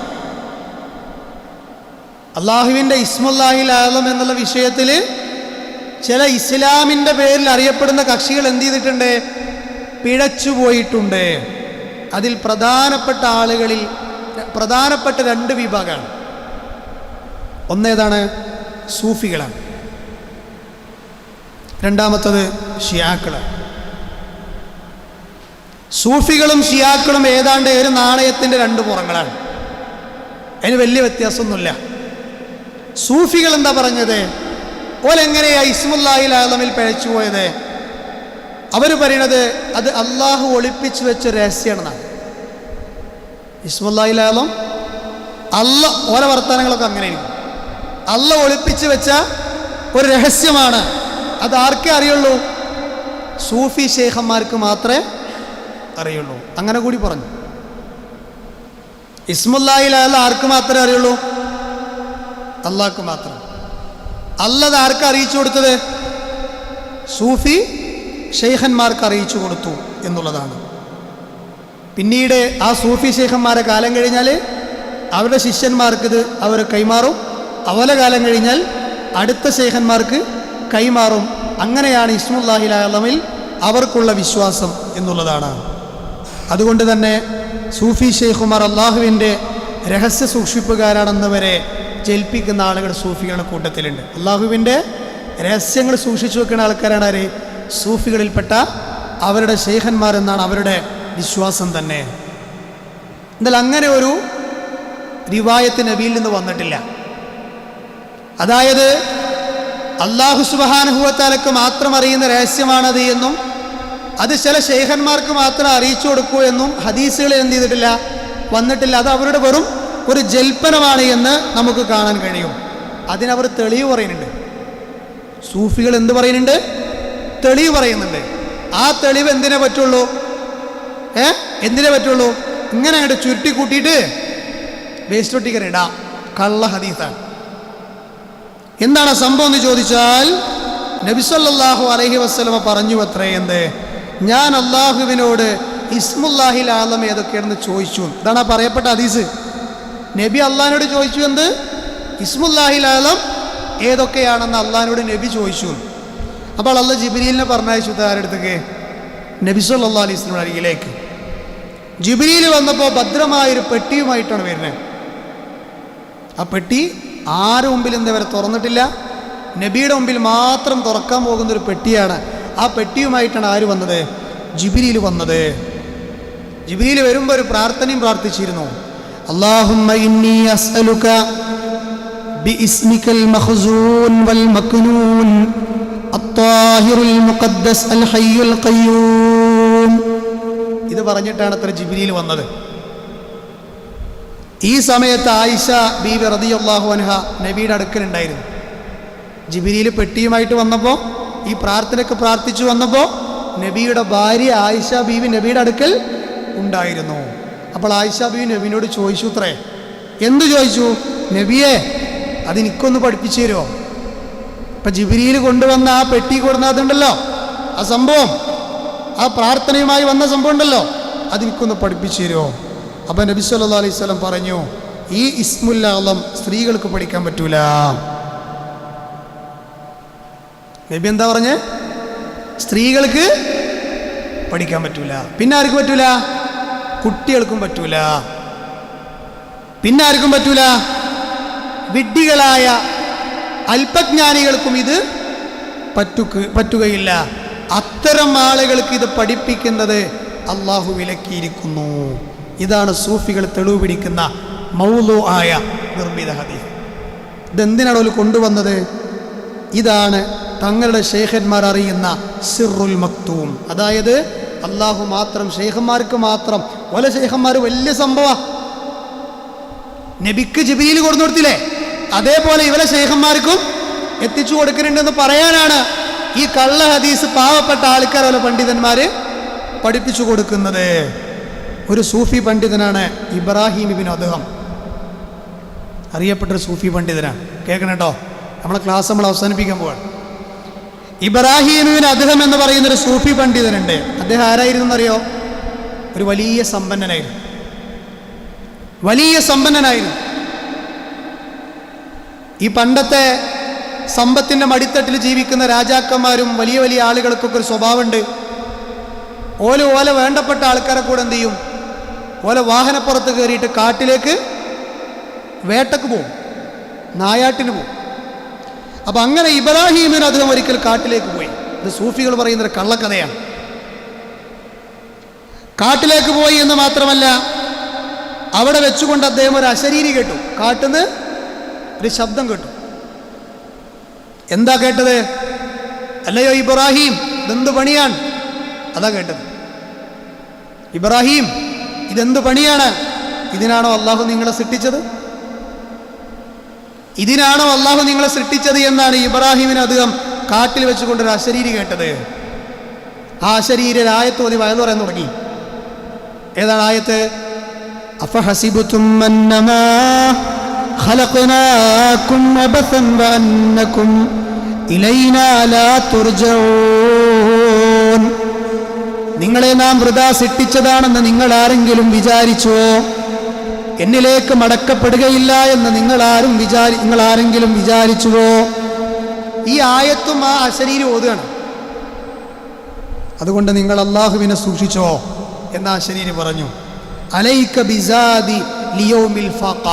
അള്ളാഹുവിൻ്റെ ഇസ്മുല്ലാഹിൽ ആലം എന്നുള്ള വിഷയത്തിൽ ചില ഇസ്ലാമിൻ്റെ പേരിൽ അറിയപ്പെടുന്ന കക്ഷികൾ എന്ത് ചെയ്തിട്ടുണ്ട്? പിഴച്ചു പോയിട്ടുണ്ട്. അതിൽ പ്രധാനപ്പെട്ട 2 വിഭാഗമാണ്. ഒന്നേതാണ്? സൂഫികളാണ്. രണ്ടാമത്തത് ഷിയാക്കളാണ്. സൂഫികളും ഷിയാക്കളും ഏതാണ്ട് ഒരു നാണയത്തിൻ്റെ 2 പുറങ്ങളാണ്. അതിന് വലിയ വ്യത്യാസമൊന്നുമില്ല. സൂഫികൾ എന്താ പറഞ്ഞത്? ഓലെങ്ങനെയാ ഇസ്മുല്ലാഹിൽ ആലമിൽ പിഴച്ചു പോയത്? അവർ പറയണത് അത് അള്ളാഹു ഒളിപ്പിച്ചു വെച്ച രഹസ്യമാണെന്നാണ്. ഇസ്മുല്ലാഹിൽ ആലം ഓരോ വർത്തമാനങ്ങളൊക്കെ അങ്ങനെയായിരിക്കും. അള്ളാഹ് ഒളിപ്പിച്ചു വെച്ച ഒരു രഹസ്യമാണ്. അത് ആർക്കേ അറിയുള്ളൂ? സൂഫി ശേഖന്മാർക്ക് മാത്രമേ അറിയുള്ളൂ. അങ്ങനെ കൂടി പറഞ്ഞു. ഇസ്മുല്ലാഹിൽ ആലം ആർക്ക് മാത്രമേ അറിയുള്ളൂ? അള്ളാഹ്ക്ക് മാത്രം. അല്ലാഹ് ആർക്ക് അറിയിച്ചു കൊടുത്തത്? സൂഫി ശൈഖന്മാർക്ക് അറിയിച്ചു കൊടുത്തു എന്നുള്ളതാണ്. പിന്നീട് ആ സൂഫി ശൈഖന്മാരെ കാലം കഴിഞ്ഞാൽ അവരുടെ ശിഷ്യന്മാർക്ക് ഇത് അവർ കൈമാറും. അവരെ കാലം കഴിഞ്ഞാൽ അടുത്ത ശൈഖന്മാർക്ക് കൈമാറും. അങ്ങനെയാണ് ഇസ്മുല്ലാഹിൽ ആലമിൽ അവർക്കുള്ള വിശ്വാസം എന്നുള്ളതാണ്. അതുകൊണ്ട് തന്നെ സൂഫി ശൈഖുമാർ അള്ളാഹുവിൻ്റെ രഹസ്യ സൂക്ഷിപ്പുകാരാണെന്നവരെ ജൽപ്പിക്കുന്ന ആളുകൾ സൂഫികളുടെ കൂട്ടത്തിലുണ്ട്. അള്ളാഹുവിൻ്റെ രഹസ്യങ്ങൾ സൂക്ഷിച്ചു വെക്കുന്ന ആൾക്കാരാണ് ആര്? സൂഫികളിൽപ്പെട്ട അവരുടെ ശൈഖന്മാരെന്നാണ് അവരുടെ വിശ്വാസം തന്നെ. എന്നാൽ അങ്ങനെ ഒരു റിവായത്ത് നബിയിൽ നിന്ന് വന്നിട്ടില്ല. അതായത് അല്ലാഹു സുബ്ഹാനഹു വ തആലക്ക് മാത്രം അറിയുന്ന രഹസ്യമാണത് എന്നും അത് ചില ശൈഖന്മാർക്ക് മാത്രം അറിയിച്ചു കൊടുക്കൂ എന്നും ഹദീസുകളിൽ എന്ത് ചെയ്തിട്ടില്ല, വന്നിട്ടില്ല. അത് അവരുടെ വെറും ഒരു ജൽപ്പനമാണ് എന്ന് നമുക്ക് കാണാൻ കഴിയും. അതിനവർ തെളിവ് പറയുന്നുണ്ട്. സൂഫികൾ എന്ത് പറയുന്നുണ്ട്? തെളിവ് പറയുന്നുണ്ട്. ആ തെളിവ് എന്തിനെ പറ്റുള്ളൂ? എന്തിനെ പറ്റുള്ളൂ? ഇങ്ങനെ അങ്ങോട്ട് ചുരുട്ടി കൂട്ടിയിട്ട് വേസ്റ്റ് ഒട്ടിക്കാൻ ഇടാം. കള്ള ഹദീസാണ്. എന്താണ് സംഭവം എന്ന് ചോദിച്ചാൽ, നബി സല്ലല്ലാഹു അലൈഹി വസല്ലമ പറഞ്ഞു അത്രേ, എന്ത്, ഞാൻ അള്ളാഹുവിനോട് ഇസ്മുല്ലാഹിൽ ആലം ഏതൊക്കെയാണെന്ന് ചോദിച്ചു. ഇതാണ് ആ പറയപ്പെട്ട ഹദീസ്. നബി അള്ളാഹിനോട് ചോദിച്ചു, എന്ത്, ഇസ്മുല്ലാഹിൽ ആലം ഏതൊക്കെയാണെന്ന് അള്ളാഹിനോട് നബി ചോദിച്ചു. അപ്പോൾ അള്ളാഹ് ജിബ്രീലിനെ പറഞ്ഞയച്ചു ആരെടുത്തേക്ക്? നബി സല്ലല്ലാഹു അലൈഹി വസല്ലം അരികിലേക്ക്. ജിബ്രീൽ വന്നപ്പോൾ ഭദ്രമായൊരു പെട്ടിയുമായിട്ടാണ് വരുന്നത്. ആ പെട്ടി ആരുടെ മുമ്പിൽ ഇന്നവരെ തുറന്നിട്ടില്ല, നബിയുടെ മുമ്പിൽ മാത്രം തുറക്കാൻ പോകുന്നൊരു പെട്ടിയാണ്. ആ പെട്ടിയുമായിട്ടാണ് ആര് വന്നത്? ജിബ്രീൽ വന്നത്. ജിബ്രീൽ വരുമ്പോൾ ഒരു പ്രാർത്ഥനയും പ്രാർത്ഥിച്ചിരുന്നു. അല്ലാഹുമ്മ ഇന്നി അസ്അലുക ബിഇസ്മിക്കൽ മഖ്സൂൻ വൽ മക്നൂൻ അത്താഹിറുൽ മുഖദ്ദസ് അൽ ഹയ്യുൽ ഖയ്യൂം. ഇത് പറഞ്ഞിട്ടാണ് അത്ര ജിബ്രീൽ വന്നത്. ഈ സമയത്ത് ആയിഷ ബീവി റളിയല്ലാഹു അൻഹ നബിയുടെ അടുക്കലുണ്ടായിരുന്നു. ജിബ്രീൽ പെട്ടിയുമായിട്ട് വന്നപ്പോൾ, ഈ പ്രാർത്ഥനയ്ക്ക് പ്രാർത്ഥിച്ചു വന്നപ്പോൾ നബിയുടെ ഭാര്യ ആയിഷ ബീവി നബിയുടെ അടുക്കൽ ഉണ്ടായിരുന്നു. അപ്പോൾ ആയിഷ ബീവി നബിനോട് ചോദിച്ചു അത്രേ. എന്തു ചോദിച്ചു? നബിയെ, അതെനിക്കൊന്ന് പഠിപ്പിച്ചു തരുമോ? ഇപ്പം ജിബ്രീൽ കൊണ്ടുവന്ന ആ പെട്ടി കൊടുക്കുന്നതുണ്ടല്ലോ, ആ സംഭവം, ആ പ്രാർത്ഥനയുമായി വന്ന സംഭവം ഉണ്ടല്ലോ, അതെനിക്കൊന്ന് പഠിപ്പിച്ചു തരുമോ? അപ്പം നബി സല്ലല്ലാഹു അലൈഹി വസല്ലം പറഞ്ഞു, ഈ ഇസ്മുൽ ആലം സ്ത്രീകൾക്ക് പഠിക്കാൻ പറ്റൂല. നബി എന്താ പറഞ്ഞേ? സ്ത്രീകൾക്ക് പഠിക്കാൻ പറ്റൂല. പിന്നെ ആർക്കും പറ്റൂല? കുട്ടികൾക്കും പറ്റൂല. പിന്നെ ആർക്കും പറ്റൂല? വിഡ്ഢികളായ അല്പജ്ഞാനികൾക്കും ഇത് പറ്റുകയില്ല. അത്തരം ആളുകൾക്ക് ഇത് പഠിപ്പിക്കുന്നത് അള്ളാഹു വിലക്കിയിരിക്കുന്നു. ഇതാണ് സൂഫികൾ തെളിവ് പിടിക്കുന്ന മൗലു ആയ നിർമ്മിത ഹദീസ്. ഇതെന്തിനാണ് അവർ കൊണ്ടുവന്നത്? ഇതാണ് തങ്ങളുടെ ശൈഖന്മാർ അറിയുന്ന സിറുൽ മക്തൂം. അതായത് അള്ളാഹു മാത്രം, ശൈഖന്മാർക്ക് മാത്രം. ഓല ശൈഖന്മാർ വലിയ സംഭവം. നബിക്ക് ജിബ്രീൽ കൊടുത്തു കൊടുത്തില്ലേ, അതേപോലെ ഇവരെ ശൈഖന്മാർക്കും എത്തിച്ചു കൊടുക്കുന്നുണ്ടെന്ന് പറയാനാണ് ഈ കള്ള ഹദീസ് പാവപ്പെട്ട ആൾക്കാർ, ഓല പണ്ഡിതന്മാര് പഠിപ്പിച്ചു കൊടുക്കുന്നത്. ഒരു സൂഫി പണ്ഡിതനാണ് ഇബ്രാഹിം ഇബ്നു അദ്ഹം. അറിയപ്പെട്ടൊരു സൂഫി പണ്ഡിതനാണ്. കേൾക്കണം കേട്ടോ, നമ്മളെ ക്ലാസ് നമ്മൾ അവസാനിപ്പിക്കാൻ പോവാണ്. ഇബ്രാഹിം ഇബ്നു അദ്ഹം എന്ന് പറയുന്നൊരു സൂഫി പണ്ഡിതനുണ്ട്. അദ്ദേഹം ആരായിരുന്നു എന്നറിയോ? ഒരു വലിയ സമ്പന്നനായിരുന്നു. വലിയ സമ്പന്നനായിരുന്നു. ഈ പണ്ടത്തെ സമ്പത്തിൻ്റെ മടിത്തട്ടിൽ ജീവിക്കുന്ന രാജാക്കന്മാരും വലിയ വലിയ ആളുകൾക്കൊക്കെ ഒരു സ്വഭാവമുണ്ട്. ഓല വേണ്ടപ്പെട്ട ആൾക്കാരെ കൂടെ എന്ത് ചെയ്യും? ഓല വാഹനപ്പുറത്ത് കയറിയിട്ട് കാട്ടിലേക്ക് വേട്ടക്ക് പോവും, നായാട്ടിന് പോവും. അപ്പം അങ്ങനെ ഇബ്രാഹിമിന് അദ്ദേഹം ഒരിക്കൽ കാട്ടിലേക്ക് പോയി. ഇത് സൂഫികൾ പറയുന്നൊരു കള്ളക്കഥയാണ്. കാട്ടിലേക്ക് പോയി എന്ന് മാത്രമല്ല, അവിടെ വെച്ചുകൊണ്ട് അദ്ദേഹം ഒരു അശരീരി കേട്ടു. കാട്ടിന്ന് ഒരു ശബ്ദം കേട്ടു. എന്താ കേട്ടത്? അല്ലയോ ഇബ്രാഹിം, ഇതെന്ത് പണിയാണ്? അതാ കേട്ടത്. ഇബ്രാഹിം, ഇതെന്ത് പണിയാണ്? ഇതിനാണോ അള്ളാഹു നിങ്ങളെ സൃഷ്ടിച്ചത്? ഇതിനാണോ അള്ളാഹു നിങ്ങളെ സൃഷ്ടിച്ചത് എന്നാണ് ഇബ്രാഹിമിന് അദ്ദേഹം കാട്ടിൽ വെച്ചുകൊണ്ടൊരു അശരീരി കേട്ടത്. ആ അശരീര ആയത്ത് ഓതി വയലു പറയാൻ തുടങ്ങി. ഏതാണ് ആയത്ത്? അഫഹസിബതും അന്നമാ ഖലഖനാകും അബസൻ വഅന്നകും ഇലൈനാ ലാ തുർജഊൻ. നിങ്ങളെ നാം വൃഥാ സൃഷ്ടിച്ചതാണെന്ന് നിങ്ങൾ ആരെങ്കിലും വിചാരിച്ചുവോ? എന്നിലേക്ക് മടക്കപ്പെടുകയില്ല എന്ന് നിങ്ങൾ ആരെങ്കിലും വിചാരിച്ചുവോ? ഈ ആയത്തും ആ അശരീരി ഓതുകയാണ്. അതുകൊണ്ട് നിങ്ങൾ അള്ളാഹുവിനെ സൂക്ഷിച്ചോ എന്ന് ആ അശരീരി പറഞ്ഞു. അലൈക ബിസാദി ലിയൗമിൽ ഫഖ.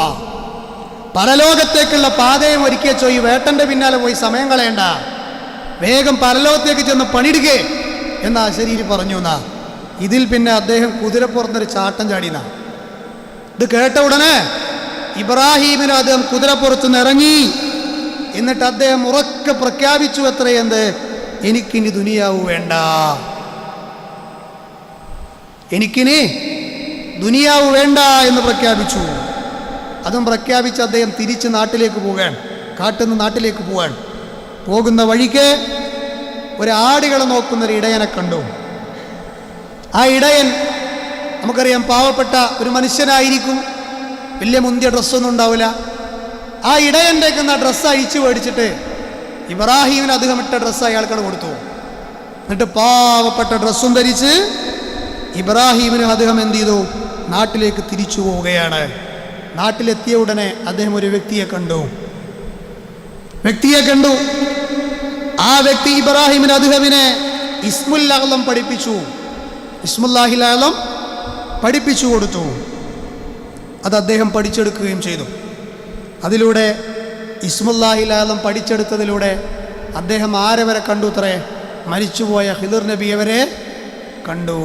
പരലോകത്തേക്കുള്ള പാതയം ഒരുക്കിയച്ചോ. ഈ വേട്ടന്റെ പിന്നാലെ പോയി സമയം കളയണ്ട, വേഗം പരലോകത്തേക്ക് ചെന്ന് പണിയിടുകേ എന്ന് ആ അശരീരി പറഞ്ഞു എന്നാ. ഇതിൽ പിന്നെ അദ്ദേഹം കുതിരപ്പുറത്തൊരു ചാട്ടം ചാടിയെന്നാ. ഇത് കേട്ട ഉടനെ ഇബ്രാഹിമിനും അദ്ദേഹം കുതിരപ്പുറത്തുനിന്ന് ഇറങ്ങി എന്നിട്ട് അദ്ദേഹം ഉറക്കെ പ്രഖ്യാപിച്ചു എത്രയെന്ത്, എനിക്കിനി ദുനിയാവ് വേണ്ട, എനിക്കിനി ദുനിയാവ് വേണ്ട എന്ന് പ്രഖ്യാപിച്ചു. അതും പ്രഖ്യാപിച്ച് അദ്ദേഹം തിരിച്ച് നാട്ടിലേക്ക് പോകാൻ, കാട്ടിൽ നിന്ന് നാട്ടിലേക്ക് പോകാൻ പോകുന്ന വഴിക്ക് ഒരു ആടുകളെ നോക്കുന്നൊരു ഇടയനെ കണ്ടു. ആ ഇടയൻ നമുക്കറിയാം പാവപ്പെട്ട ഒരു മനുഷ്യനായിരിക്കും, വലിയ മുന്തിയ ഡ്രസ്സൊന്നും ഉണ്ടാവില്ല. ആ ഇടയൻ്റെക്കുന്ന ഡ്രസ്സ് അഴിച്ചു മേടിച്ചിട്ട് ഇബ്രാഹീമിന് അദ്ദേഹം ഇട്ട ഡ്രസ്സ് അയാൾക്കത് കൊടുത്തു. എന്നിട്ട് പാവപ്പെട്ട ഡ്രസ്സും ധരിച്ച് ഇബ്രാഹീമിന് അദ്ദേഹം എന്ത് ചെയ്തു, നാട്ടിലേക്ക് തിരിച്ചു പോവുകയാണ്. നാട്ടിലെത്തിയ ഉടനെ അദ്ദേഹം ഒരു വ്യക്തിയെ കണ്ടു. ആ വ്യക്തി ഇബ്രാഹിമിന് അദ്ദേഹമിനെ ഇസ്മുൽ അഅ്ലം പഠിപ്പിച്ചു, ഇസ്മുല്ലാഹിൽ അഅ്ലം പഠിപ്പിച്ചു കൊടുത്തു. അത് അദ്ദേഹം പഠിച്ചെടുക്കുകയും ചെയ്തു. അതിലൂടെ ഇസ്മുല്ലാഹിൽ അഅ്ലം പഠിച്ചെടുത്തതിലൂടെ അദ്ദേഹം ആരെ വരെ കണ്ടു? അത്രേ, മരിച്ചുപോയ ഖിദർ നബിയെ വരെ കണ്ടു.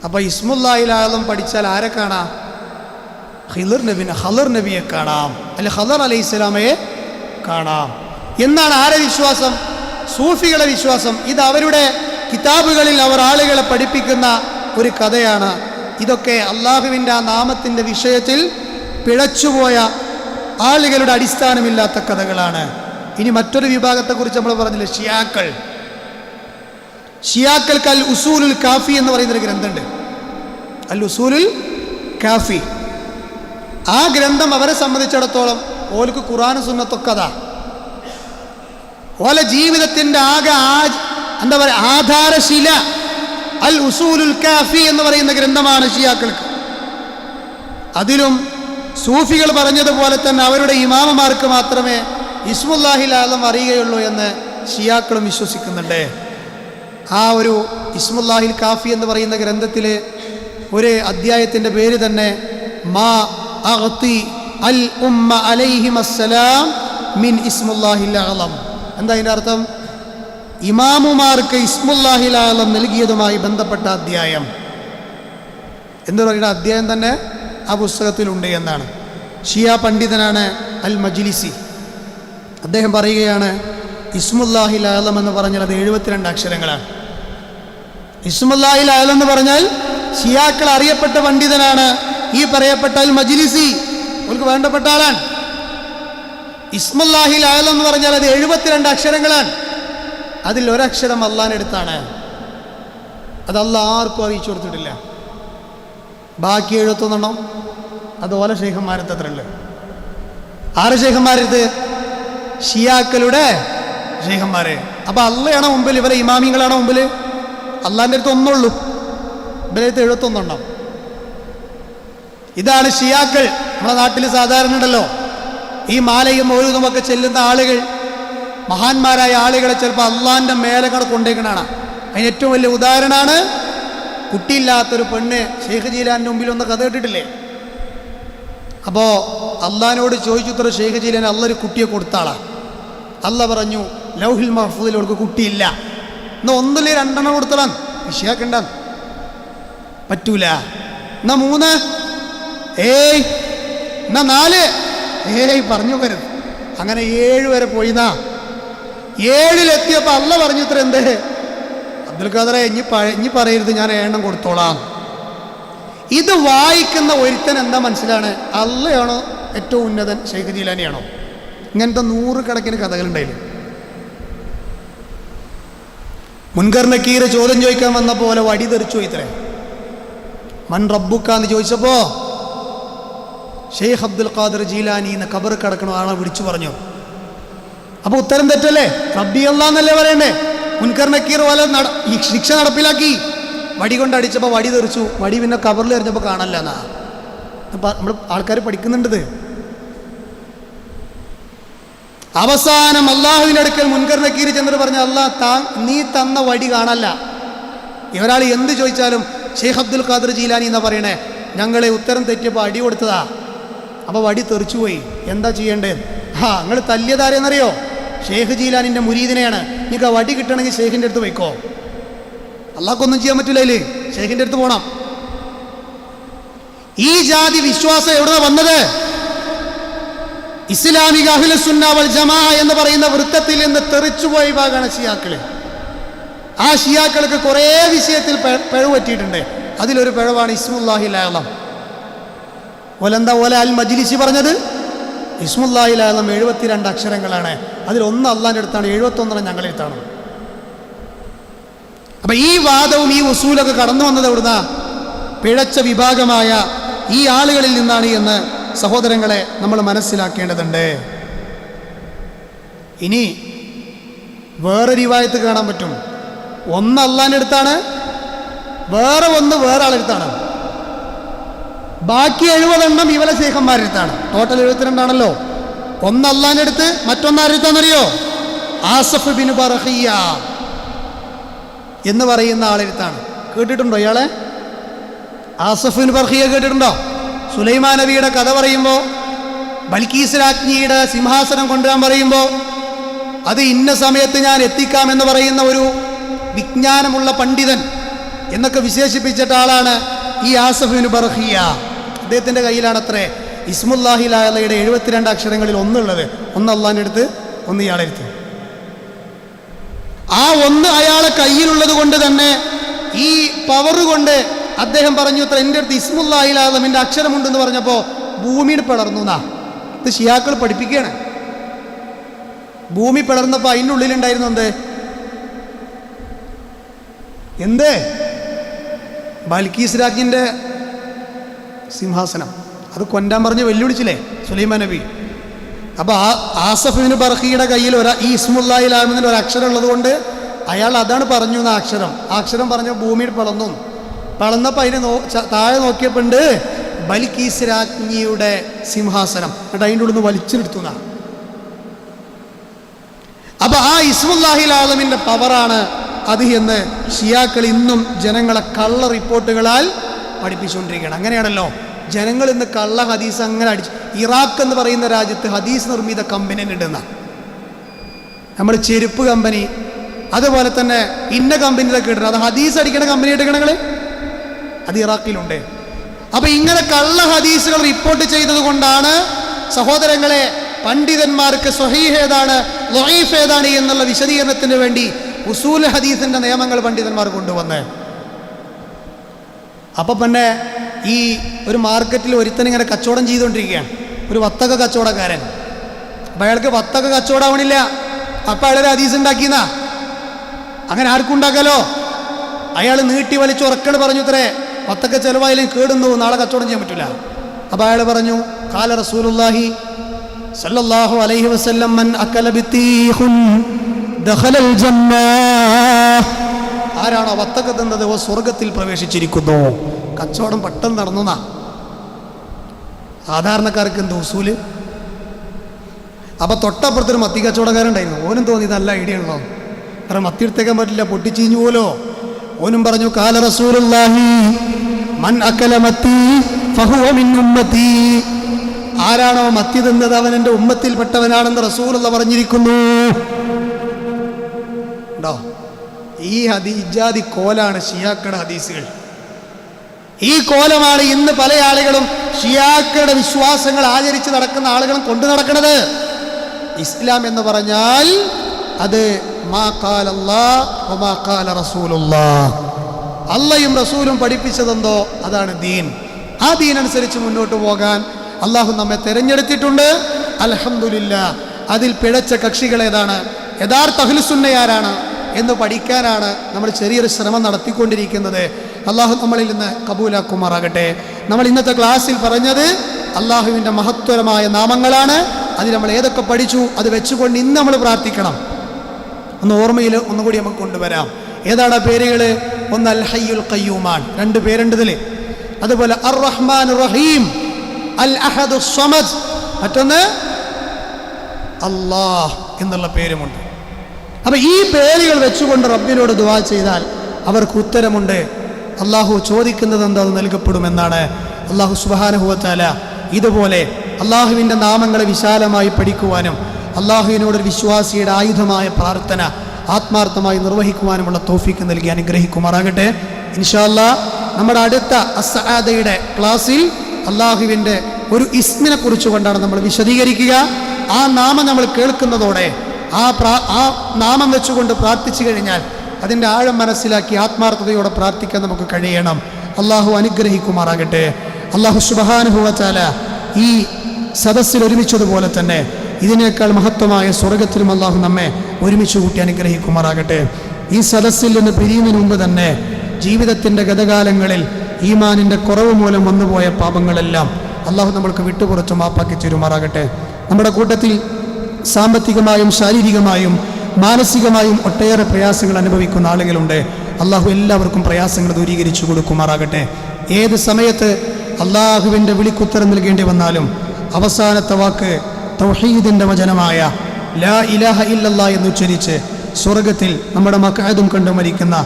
അപ്പോൾ ഇസ്മുല്ലാഹിൽ അഅ്ലം പഠിച്ചാൽ ആരെ കാണാം? ഖിദർ നബിയെ കാണാം, അല്ലെ ഖദർ അലൈഹിസ്സലാമയെ കാണാം എന്നാണ് ആരെ വിശ്വാസം? സൂഫികളുടെ വിശ്വാസം. ഇത് അവരുടെ കിതാബുകളിൽ അവർ ആളുകളെ പഠിപ്പിക്കുന്ന ഒരു കഥയാണ്. ഇതൊക്കെ അള്ളാഹുവിൻ്റെ ആ നാമത്തിൻ്റെ വിഷയത്തിൽ പിഴച്ചുപോയ ആളുകളുടെ അടിസ്ഥാനമില്ലാത്ത കഥകളാണ്. ഇനി മറ്റൊരു വിഭാഗത്തെക്കുറിച്ച് നമ്മൾ പറഞ്ഞില്ലേ, ഷിയാക്കൾക്ക് അൽ ഉസൂലുൽ കാഫി എന്ന് പറയുന്നൊരു ഗ്രന്ഥമുണ്ട്. അൽ ഉസൂലുൽ കാഫി. ആ ഗ്രന്ഥം അവരെ സംബന്ധിച്ചിടത്തോളം ഓർക്ക് ഖുർആനും സുന്നത്തൊക്കെ അതാ. ഓല ജീവിതത്തിൻ്റെ ആകെ എന്താ പറയുക, ആധാരശില അൽ ഉസൂലുൽ കാഫി എന്ന് പറയുന്ന ഗ്രന്ഥമാണ് ഷിയാക്കൾക്ക്. അതിലും സൂഫികൾ പറഞ്ഞതുപോലെ തന്നെ അവരുടെ ഇമാമമാർക്ക് മാത്രമേ ഇസ്മുല്ലാഹിൽ അഅ്ലം അറിയുകയുള്ളൂ എന്ന് ഷിയാക്കളും വിശ്വസിക്കുന്നുണ്ട്. ആ ഒരു ഇസ്മുല്ലാഹിൽ കാഫി എന്ന് പറയുന്ന ഗ്രന്ഥത്തിൽ ഒരു അധ്യായത്തിൻ്റെ പേര് തന്നെ മാ അഗ്തി അൽ ഉമ്മ അലൈഹിമസ്സലാം മിൻ ഇസ്മുല്ലാഹിൽ അഅ്ലം. എന്താ അതിൻ്റെ അർത്ഥം? ഇമാമുമാർക്ക് ഇസ്മുല്ലാഹിൽ അഅ്ലം നൽകിയതുമായി ബന്ധപ്പെട്ട അധ്യായം എന്ന് പറയുന്ന അധ്യായം തന്നെ ആ പുസ്തകത്തിലുണ്ട് എന്നാണ്. ഷിയ പണ്ഡിതനാണ് അൽ മജ്ലിസി. അദ്ദേഹം പറയുകയാണ്, ഇസ്മുല്ലാഹിൽ അഅ്ലം എന്ന് പറഞ്ഞാൽ അത് 72 അക്ഷരങ്ങളാണ്. ഇസ്മുല്ലാഹിൽ അഅ്ലം എന്ന് പറഞ്ഞാൽ ഷിയാക്കൾ അറിയപ്പെട്ട പണ്ഡിതനാണ് ഈ പറയപ്പെട്ട അൽ മജ്ലിസി. അവർക്ക് വേണ്ടപ്പെട്ട ആളാണ്. ഇസ്മുല്ലാഹിൽ അഅ്ലം എന്ന് പറഞ്ഞാൽ അത് 72 അക്ഷരങ്ങളാണ്. അതിൽ ഒരക്ഷരം അള്ളാഹിനടുത്താണ്. അത് അള്ളാഹ് ആർക്കും അറിയിച്ചു കൊടുത്തിട്ടില്ല. ബാക്കി 71 അത് ഓല ശൈഖന്മാരത്തെ അത്രയുള്ളൂ. ആറ് ശൈഖന്മാരത്? ഷിയാക്കളുടെ ശൈഖന്മാരെ. അപ്പം അള്ളയാണോ മുമ്പിൽ? ഇവരെ ഇമാമിങ്ങളാണോ മുമ്പിൽ? അള്ളാഹിൻ്റെ അടുത്ത് ഒന്നുള്ളൂ, ഇവരുടെ അടുത്ത് 71. ഇതാണ് ഷിയാക്കൾ. നമ്മുടെ നാട്ടിൽ സാധാരണ ഉണ്ടല്ലോ, ഈ മാലയും മൗലൂദുമൊക്കെ ചെല്ലുന്ന ആളുകൾ, മഹാന്മാരായ ആളുകളെ ചിലപ്പോൾ അള്ളാഹിൻ്റെ മേലെ കട കൊണ്ടേക്കണാണ്. അതിന് ഏറ്റവും വലിയ ഉദാഹരണമാണ് കുട്ടിയില്ലാത്തൊരു പെണ്ണ് ഷെയ്ഖ് ജീലാൻ്റെ മുമ്പിൽ ഒന്ന് കഥ കേട്ടിട്ടില്ലേ? അപ്പോൾ അള്ളാഹിനോട് ചോദിച്ചു, ഇത്ര ഷെയ്ഖ് ജീലാൻ അള്ള ഒരു കുട്ടിയെ കൊടുത്താളാണ്. അള്ള പറഞ്ഞു, ലൗഹിൽ മഹ്ഫൂദിൽ അവൾക്ക് കുട്ടിയില്ല, എന്നാൽ ഒന്നില്ലേ 2 കൊടുത്തളാൻ വിഷയാക്കണ്ട, പറ്റൂല. എന്നാ 3, എന്നാ 4, പറഞ്ഞു വരും. അങ്ങനെ 7 വരെ പോയിന്നാ. 7-ലെത്തിയപ്പോൾ അള്ള പറഞ്ഞു, ഇത്ര എന്ത് അബ്ദുൽ ഖാദറെ ഇനി പറയരുത്, ഞാൻ 7 കൊടുത്തോളാം. ഇത് വായിക്കുന്ന ഒരുത്തൻ എന്താ മനസ്സിലാണ്? അള്ളയാണോ ഏറ്റവും ഉന്നതൻ, ഷെയ്ഖ് ജീലാനിയാണോ? ഇങ്ങനത്തെ 100 കണക്കിന് കഥകളുണ്ടായില്ല. മുൻകർ നക്കീർ ചോദ്യം ചോദിക്കാൻ വന്ന പോലെ വടി തെറിച്ചു ഇത്രേ. മൻ റബ്ബുക്കാന്ന് ചോദിച്ചപ്പോൾ ഷെയ്ഖ് അബ്ദുൽ ഖാദർ ജീലാനി എന്ന ഖബർ കിടക്കണ ആളെ വിളിച്ചു പറഞ്ഞു. അപ്പോൾ ഉത്തരം തെറ്റല്ലേ? റബ്ബി അല്ലാഹ് എന്നല്ലേ പറയണ്ടേ? മുൻകർ നക്കീർ പോലെ ശിക്ഷ നടപ്പിലാക്കി. വടി കൊണ്ട് അടിച്ചപ്പോൾ വടി തെറിച്ചു. വടി പിന്നെ ഖബറിൽ എറിഞ്ഞപ്പോൾ കാണല്ല എന്നാ നമ്മൾ ആൾക്കാർ പഠിക്കുന്നുണ്ടത്. അവസാനം അള്ളാഹുവിൻ്റെ അടുക്കൽ മുൻകർ നക്കീർ ചെന്നിട്ട് പറഞ്ഞു, അള്ളാഹ് നീ തന്ന വടി കാണല്ല. ഇവരാൾ എന്ത് ചോദിച്ചാലും ഷെയ്ഖ് അബ്ദുൽ ഖാദർ ജീലാനി എന്നാ പറയണേ, ഞങ്ങളെ ഉത്തരം തെറ്റിയപ്പോൾ അടി കൊടുത്തതാ. അപ്പോൾ വടി തെറിച്ചുപോയി. എന്താ ചെയ്യേണ്ടത്? നിങ്ങൾ തല്ലിയതാരെന്നറിയോ? ഷെയ്ഖ് ജീലാനിൻ്റെ മുരീദിനെയാണ്. നിങ്ങൾക്ക് ആ വടി കിട്ടണമെങ്കിൽ ഷെയ്ഖിൻ്റെ അടുത്ത് പോയിക്കോ. അള്ളാഹ്ക്കൊന്നും ചെയ്യാൻ പറ്റില്ലേ, ഷെയ്ഖിൻ്റെ അടുത്ത് പോകണം. ഈ ജാതി വിശ്വാസം എവിടെ വന്നത്? ഇസ്ലാമിക അഹ്ലുസുന്ന വൽ ജമാഅ എന്ന് പറയുന്ന വൃത്തത്തിൽ നിന്ന് തെറിച്ചുപോയ വിഭാഗമാണ് ഷിയാക്കള്. ആ ഷിയാക്കൾക്ക് കുറേ വിഷയത്തിൽ പിഴവ് പറ്റിയിട്ടുണ്ട്. അതിലൊരു പിഴവാണ് ഇസ്മുല്ലാഹിൽ അഅ്ലം. ഓലെന്താ ഓല അൽ മജ്ലിസി പറഞ്ഞത്? ഇസ്മുല്ലാഹിൽ അഅ്ലം 72 അക്ഷരങ്ങളാണ്. അതിലൊന്ന് അള്ളാഹിൻ്റെ അടുത്താണ്, 71 ഞങ്ങളുടെ അടുത്താണ്. അപ്പൊ ഈ വാദവും ഈ ഉസൂലൊക്കെ കടന്നു വന്നത് എവിടുന്നാ? പിഴച്ച വിഭാഗമായ ഈ ആളുകളിൽ നിന്നാണ് എന്ന് സഹോദരങ്ങളെ നമ്മൾ മനസ്സിലാക്കേണ്ടതുണ്ട്. ഇനി വേറെ റിവായത്ത് കാണാൻ പറ്റും. ഒന്ന് അള്ളാഹിൻ്റെ അടുത്താണ്, വേറെ ഒന്ന് വേറെ ആളെടുത്താണ്. ബാക്കി 70 ഇവലെ ശേഖന്മാരുടെ അടുത്താണ്. ടോട്ടൽ 72 ആണല്ലോ. ഒന്ന് അള്ളാഹിൻ്റെ അടുത്ത്, മറ്റൊന്നാരെടുത്താണെന്നറിയോ? ആസഫ് ബിൻ ബർഖിയ എന്ന് പറയുന്ന ആളെടുത്താണ്. കേട്ടിട്ടുണ്ടോ ഇയാളെ? ആസഫ് ബിൻ ബർഖിയ കേട്ടിട്ടുണ്ടോ? സുലൈമാൻ നബിയുടെ കഥ പറയുമ്പോൾ, ബൽക്കീസ് രാജ്ഞിയുടെ സിംഹാസനം കൊണ്ടുവരാൻ പറയുമ്പോൾ അത് ഇന്ന സമയത്ത് ഞാൻ എത്തിക്കാമെന്ന് പറയുന്ന ഒരു വിജ്ഞാനമുള്ള പണ്ഡിതൻ എന്നൊക്കെ വിശേഷിപ്പിച്ചിട്ട ആളാണ് ഈ ആസഫ് ബിൻ ബർഖിയ. അദ്ദേഹത്തിൻ്റെ കയ്യിലാണത്രേ ഇസ്മുല്ലാഹിൽ അഅ്ലയുടെ 72 അക്ഷരങ്ങളിൽ ഒന്നുള്ളത്. ഒന്ന് അള്ളാഹിൻ്റെ അടുത്ത്, ഒന്ന് ഇയാളെടുത്ത്. ആ ഒന്ന് അയാളെ കയ്യിലുള്ളത് കൊണ്ട് തന്നെ ഈ പവർ കൊണ്ട് അദ്ദേഹം പറഞ്ഞു അത്ര എൻ്റെ അടുത്ത് ഇസ്മുല്ലാഹിൽ അഅ്ലമിൻ്റെ അക്ഷരമുണ്ടെന്ന് പറഞ്ഞപ്പോൾ ഭൂമിയിൽ പിളർന്നു എന്നാ. ഇത് ഷിയാക്കൾ പഠിപ്പിക്കുകയാണ്. ഭൂമി പിളർന്നപ്പോൾ അതിൻ്റെ ഉള്ളിലുണ്ടായിരുന്നു എന്ത്? ബൽക്കീസ് രാജ്ഞിൻ്റെ സിംഹാസനം. അത് കൊല്ലാൻ പറഞ്ഞ് വെല്ലുവിളിച്ചില്ലേ സുലൈമാൻ നബി. അപ്പോൾ ആ ആസഫ് ബിൻ ബർഖിയുടെ കയ്യിൽ ഈ ഇസ്മുല്ലാഹിൽ അഅ്ലമിൻ്റെ ഒരു അക്ഷരം ഉള്ളത് കൊണ്ട് അയാൾ അതാണ് പറഞ്ഞു എന്ന അക്ഷരം. ആ അക്ഷരം പറഞ്ഞ ഭൂമിയിൽ പിളർന്നു. പിളർന്നപ്പോൾ അതിന് താഴെ നോക്കിയപ്പോൾ ഉണ്ട് ബൽക്കീസ് രാജ്ഞിയുടെ സിംഹാസനം. എന്നിട്ട് അതിൻ്റെ ഉള്ളിൽ നിന്ന് വലിച്ചെടുത്തുന്ന. അപ്പൊ ആ ഇസ്മുല്ലാഹിൽ അഅ്ലമിൻ്റെ പവറാണ് അത് എന്ന് ഷിയാക്കൾ ഇന്നും ജനങ്ങളെ കള്ള റിപ്പോർട്ടുകളാൽ പഠിപ്പിച്ചുകൊണ്ടിരിക്കുകയാണ്. അങ്ങനെയാണല്ലോ ജനങ്ങൾ ഇന്ന് കള്ള ഹദീസ് അങ്ങനെ അടിച്ച്. ഇറാഖ് എന്ന് പറയുന്ന രാജ്യത്ത് ഹദീസ് നിർമ്മിത കമ്പനി ഉണ്ടെന്ന. നമ്മൾ ചെരുപ്പ് കമ്പനി, അതുപോലെ തന്നെ ഇന്ന കമ്പനിയിലൊക്കെ ഇടുന്നത്, അത് ഹദീസ് അടിക്കണ കമ്പനി എടുക്കണങ്ങൾ അത് ഇറാഖിലുണ്ട്. അപ്പൊ ഇങ്ങനെ കള്ള ഹദീസുകൾ റിപ്പോർട്ട് ചെയ്തത് കൊണ്ടാണ് സഹോദരങ്ങളെ പണ്ഡിതന്മാർക്ക് സ്വഹീഹ് ഏതാണ് ളഈഫ് ഏതാണ് എന്നുള്ള വിശദീകരണത്തിന് വേണ്ടി ഉസൂൽ ഹദീസിന്റെ നിയമങ്ങൾ പണ്ഡിതന്മാർ കൊണ്ടുവന്ന്. അപ്പൊ പിന്നെ ഈ ഒരു മാർക്കറ്റിൽ ഒരുത്തനിങ്ങനെ കച്ചവടം ചെയ്തുകൊണ്ടിരിക്കുകയാണ്, ഒരു വത്തക കച്ചവടക്കാരൻ. അപ്പം അയാൾക്ക് വത്തക കച്ചവടമാവണില്ല. അപ്പം അയാളൊരു ഹദീസ് ഉണ്ടാക്കിയെന്നാ. അങ്ങനെ ആർക്കും ഉണ്ടാക്കാലോ. അയാൾ നീട്ടി വലിച്ച് ഉറക്കണ് പറഞ്ഞു ഇത്രേ വത്തക്ക ചെലവായാലും കേടുന്നു, നാളെ കച്ചവടം ചെയ്യാൻ പറ്റില്ല. അപ്പം അയാൾ പറഞ്ഞു ഖാല റസൂലുള്ളാഹി സല്ലല്ലാഹു അലൈഹി വസല്ലം മൻ അക്കല ബിത്തീഖുൻ ദഖലൽ ജന്ന. ആരാണോ വത്തക്ക തിന്നത് ഓ സ്വർഗത്തിൽ പ്രവേശിച്ചിരിക്കുന്നു. കച്ചവടം പെട്ടെന്ന് നടന്നുന്നാ. സാധാരണക്കാർക്ക് എന്ത് ഉസൂല്. അപ്പൊ തൊട്ടപ്പുറത്തൊരു മത്തി കച്ചവടക്കാരുണ്ടായിരുന്നു. ഓനും തോന്നി നല്ല ഐഡിയ ഉണ്ടോ, കാരണം മത്തി എടുത്തേക്കാൻ പറ്റില്ല, പൊട്ടിച്ചീഞ്ഞു പോലോ. ഓനും പറഞ്ഞു ഖാല റസൂലുള്ളാഹി മൻ അക്കല മത്തി ഫഹുവ മിൻ ഉമ്മത്തി. ആരാണോ മത്തി തിന്നത് അവൻ എൻ്റെ ഉമ്മത്തിൽപ്പെട്ടവനാണെന്ന് റസൂലുള്ള പറഞ്ഞിരിക്കുന്നു. ഉണ്ടോ? ഈ ഇജാതി കോലാണ് ഷിയാക്കളുടെ ഹദീസുകൾ. ഈ കോലമാണ് ഇന്ന് പല ആളുകളും ഷിയാക്കളുടെ വിശ്വാസങ്ങൾ ആചരിച്ച് നടക്കുന്ന ആളുകളും കൊണ്ടു നടക്കുന്നത്. ഇസ്ലാം എന്ന് പറഞ്ഞാൽ അത് മാ ഖാല അല്ലാഹ് വമാ ഖാല റസൂലുള്ളാഹ്. അള്ളയും റസൂലും പഠിപ്പിച്ചതെന്തോ അതാണ് ദീൻ. ആ ദീൻ അനുസരിച്ച് മുന്നോട്ട് പോകാൻ അള്ളാഹു നമ്മെ തിരഞ്ഞെടുത്തിട്ടുണ്ട്. അൽഹംദുലില്ലാ. അതിൽ പിഴച്ച കക്ഷികൾ ഏതാണ്, യഥാർത്ഥ അഹ്ലുസുന്നയാരാണ് എന്ന് പഠിക്കാനാണ് നമ്മൾ ചെറിയൊരു ശ്രമം നടത്തിക്കൊണ്ടിരിക്കുന്നത്. അള്ളാഹു നമ്മളിൽ നിന്ന് കബൂലാക്കുമാറാകട്ടെ. നമ്മൾ ഇന്നത്തെ ക്ലാസ്സിൽ പറഞ്ഞത് അള്ളാഹുവിൻ്റെ മഹത്വരമായ നാമങ്ങളാണ്. അതിൽ നമ്മൾ ഏതൊക്കെ പഠിച്ചു അത് വെച്ചുകൊണ്ട് ഇന്ന് നമ്മൾ പ്രാർത്ഥിക്കണം. ഒന്ന് ഓർമ്മയിൽ ഒന്നുകൂടി നമുക്ക് കൊണ്ടുവരാം. ഏതാണ് ആ പേരുകൾ? ഒന്ന് അൽ ഹയ്യുൽ ഖയ്യൂമാണ്, 2 പേരുണ്ടതിൽ. അതുപോലെ അർ റഹ്മാൻ റഹീം, അൽ അഹദു സ്വമദ്, മറ്റൊന്ന് അല്ലാഹ് എന്നുള്ള പേരുമുണ്ട്. അപ്പം ഈ പേരുകൾ വെച്ചുകൊണ്ട് റബ്ബിനോട് ദുആ ചെയ്താൽ അവർക്ക് ഉത്തരമുണ്ട്. അള്ളാഹു ചോദിക്കുന്നത് എന്താ അത് നൽകപ്പെടുമെന്നാണ്. അള്ളാഹു സുബ്ഹാനഹു വ തആല ഇതുപോലെ അള്ളാഹുവിൻ്റെ നാമങ്ങളെ വിശാലമായി പഠിക്കുവാനും അള്ളാഹുവിനോടൊരു വിശ്വാസിയുടെ ആയുധമായ പ്രാർത്ഥന ആത്മാർത്ഥമായി നിർവഹിക്കുവാനുമുള്ള തൗഫീക്ക് നൽകി അനുഗ്രഹിക്കുമാറാകട്ടെ. ഇൻഷാ അല്ലാഹ് നമ്മുടെ അടുത്ത അസ്സആദയുടെ ക്ലാസ്സിൽ അള്ളാഹുവിൻ്റെ ഒരു ഇസ്മിനെ കുറിച്ച് കൊണ്ടാണ് നമ്മൾ വിശദീകരിക്കുക. ആ നാമം നമ്മൾ കേൾക്കുന്നതോടെ ആ നാമം വെച്ചുകൊണ്ട് പ്രാർത്ഥിച്ചു കഴിഞ്ഞാൽ അതിൻ്റെ ആഴം മനസ്സിലാക്കി ആത്മാർത്ഥതയോടെ പ്രാർത്ഥിക്കാൻ നമുക്ക് കഴിയണം. അള്ളാഹു അനുഗ്രഹിക്കുമാറാകട്ടെ. അള്ളാഹു സുബ്ഹാനഹു വ തആല ഈ സദസ്സിൽ ഒരുമിച്ചതുപോലെ തന്നെ ഇതിനേക്കാൾ മഹത്വമായ സ്വർഗത്തിലും അള്ളാഹു നമ്മെ ഒരുമിച്ച് കൂട്ടി അനുഗ്രഹിക്കുമാറാകട്ടെ. ഈ സദസ്സിൽ നിന്ന് പിരിയുന്നതിന് മുമ്പ് തന്നെ ജീവിതത്തിൻ്റെ ഗതകാലങ്ങളിൽ ഈമാനിൻ്റെ കുറവ് മൂലം വന്നുപോയ പാപങ്ങളെല്ലാം അള്ളാഹു നമ്മൾക്ക് വിട്ടുപുറത്ത് മാപ്പാക്കി തരുമാറാകട്ടെ. നമ്മുടെ കൂട്ടത്തിൽ സാമ്പത്തികമായും ശാരീരികമായും മാനസികമായും ഒട്ടേറെ പ്രയാസങ്ങൾ അനുഭവിക്കുന്ന ആളുകളുണ്ട്. അള്ളാഹു എല്ലാവർക്കും പ്രയാസങ്ങൾ ദൂരീകരിച്ചു കൊടുക്കുമാറാകട്ടെ. ഏത് സമയത്ത് അള്ളാഹുവിൻ്റെ വിളിക്കുത്തരം നൽകേണ്ടി വന്നാലും അവസാനത്തെ വാക്ക് തൗഹീദിൻ്റെ വചനമായ ലാ ഇലാഹ ഇല്ലല്ലാഹ് എന്നുച്ചരിച്ച് സ്വർഗത്തിൽ നമ്മുടെ മഖഅദും കണ്ടു മരിക്കുന്ന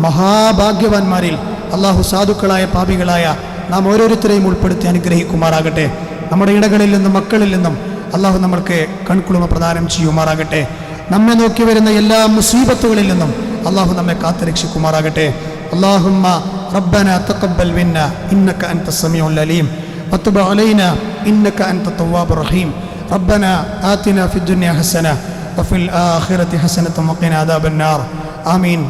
മഹാഭാഗ്യവാന്മാരിൽ അള്ളാഹു സാധുക്കളായ പാപികളായ നാം ഓരോരുത്തരെയും ഉൾപ്പെടുത്തി അനുഗ്രഹിക്കുമാറാകട്ടെ. നമ്മുടെ ഇടകളിൽ നിന്നും മക്കളിൽ നിന്നും അള്ളാഹു നമ്മൾക്ക് കൺകുളിമ പ്രദാനം ചെയ്യുമാറാകട്ടെ. നമ്മെ നോക്കി വരുന്ന എല്ലാ മുസീബത്തുകളിൽ നിന്നും അള്ളാഹു നമ്മെ കാത്തുരക്ഷിക്കുമാറാകട്ടെ. അല്ലാഹുമ്മ റബ്ബനാ തഖബ്ബൽ മിന്നാ ഇന്നക അൻത സമീഉൽ അലീം വതുബ് അലൈനാ ഇന്നക അൻത തവ്വാബുർ റഹീം. റബ്ബനാ ആതിനാ ഫിദ് ദുനിയാ ഹസന വഫിൽ ആഖിറതി ഹസനത വഖിനാ അദാബന്നാർ. ആമീൻ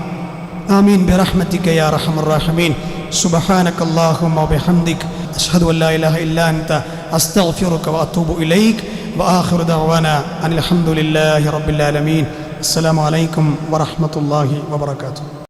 ആമീൻ ബിറഹ്മതിക യാ അർഹമർ റഹീമീൻ. സുബ്ഹാനകല്ലാഹുമ്മ വബിഹംദിക അഷ്ഹദു അൻ ലാ ഇലാഹ ഇല്ലാ അൻത അസ്തഗ്ഫിറുക വഅതൂബു ഇലൈക വആഖിറു ദഅവാനാ അനിൽ ഹംദുലില്ലാഹി റബ്ബിൽ ആലമീൻ. അസ്സലാമു അലൈക്കും വറഹ്മത്തുള്ളാഹി വബറകാതുഹു.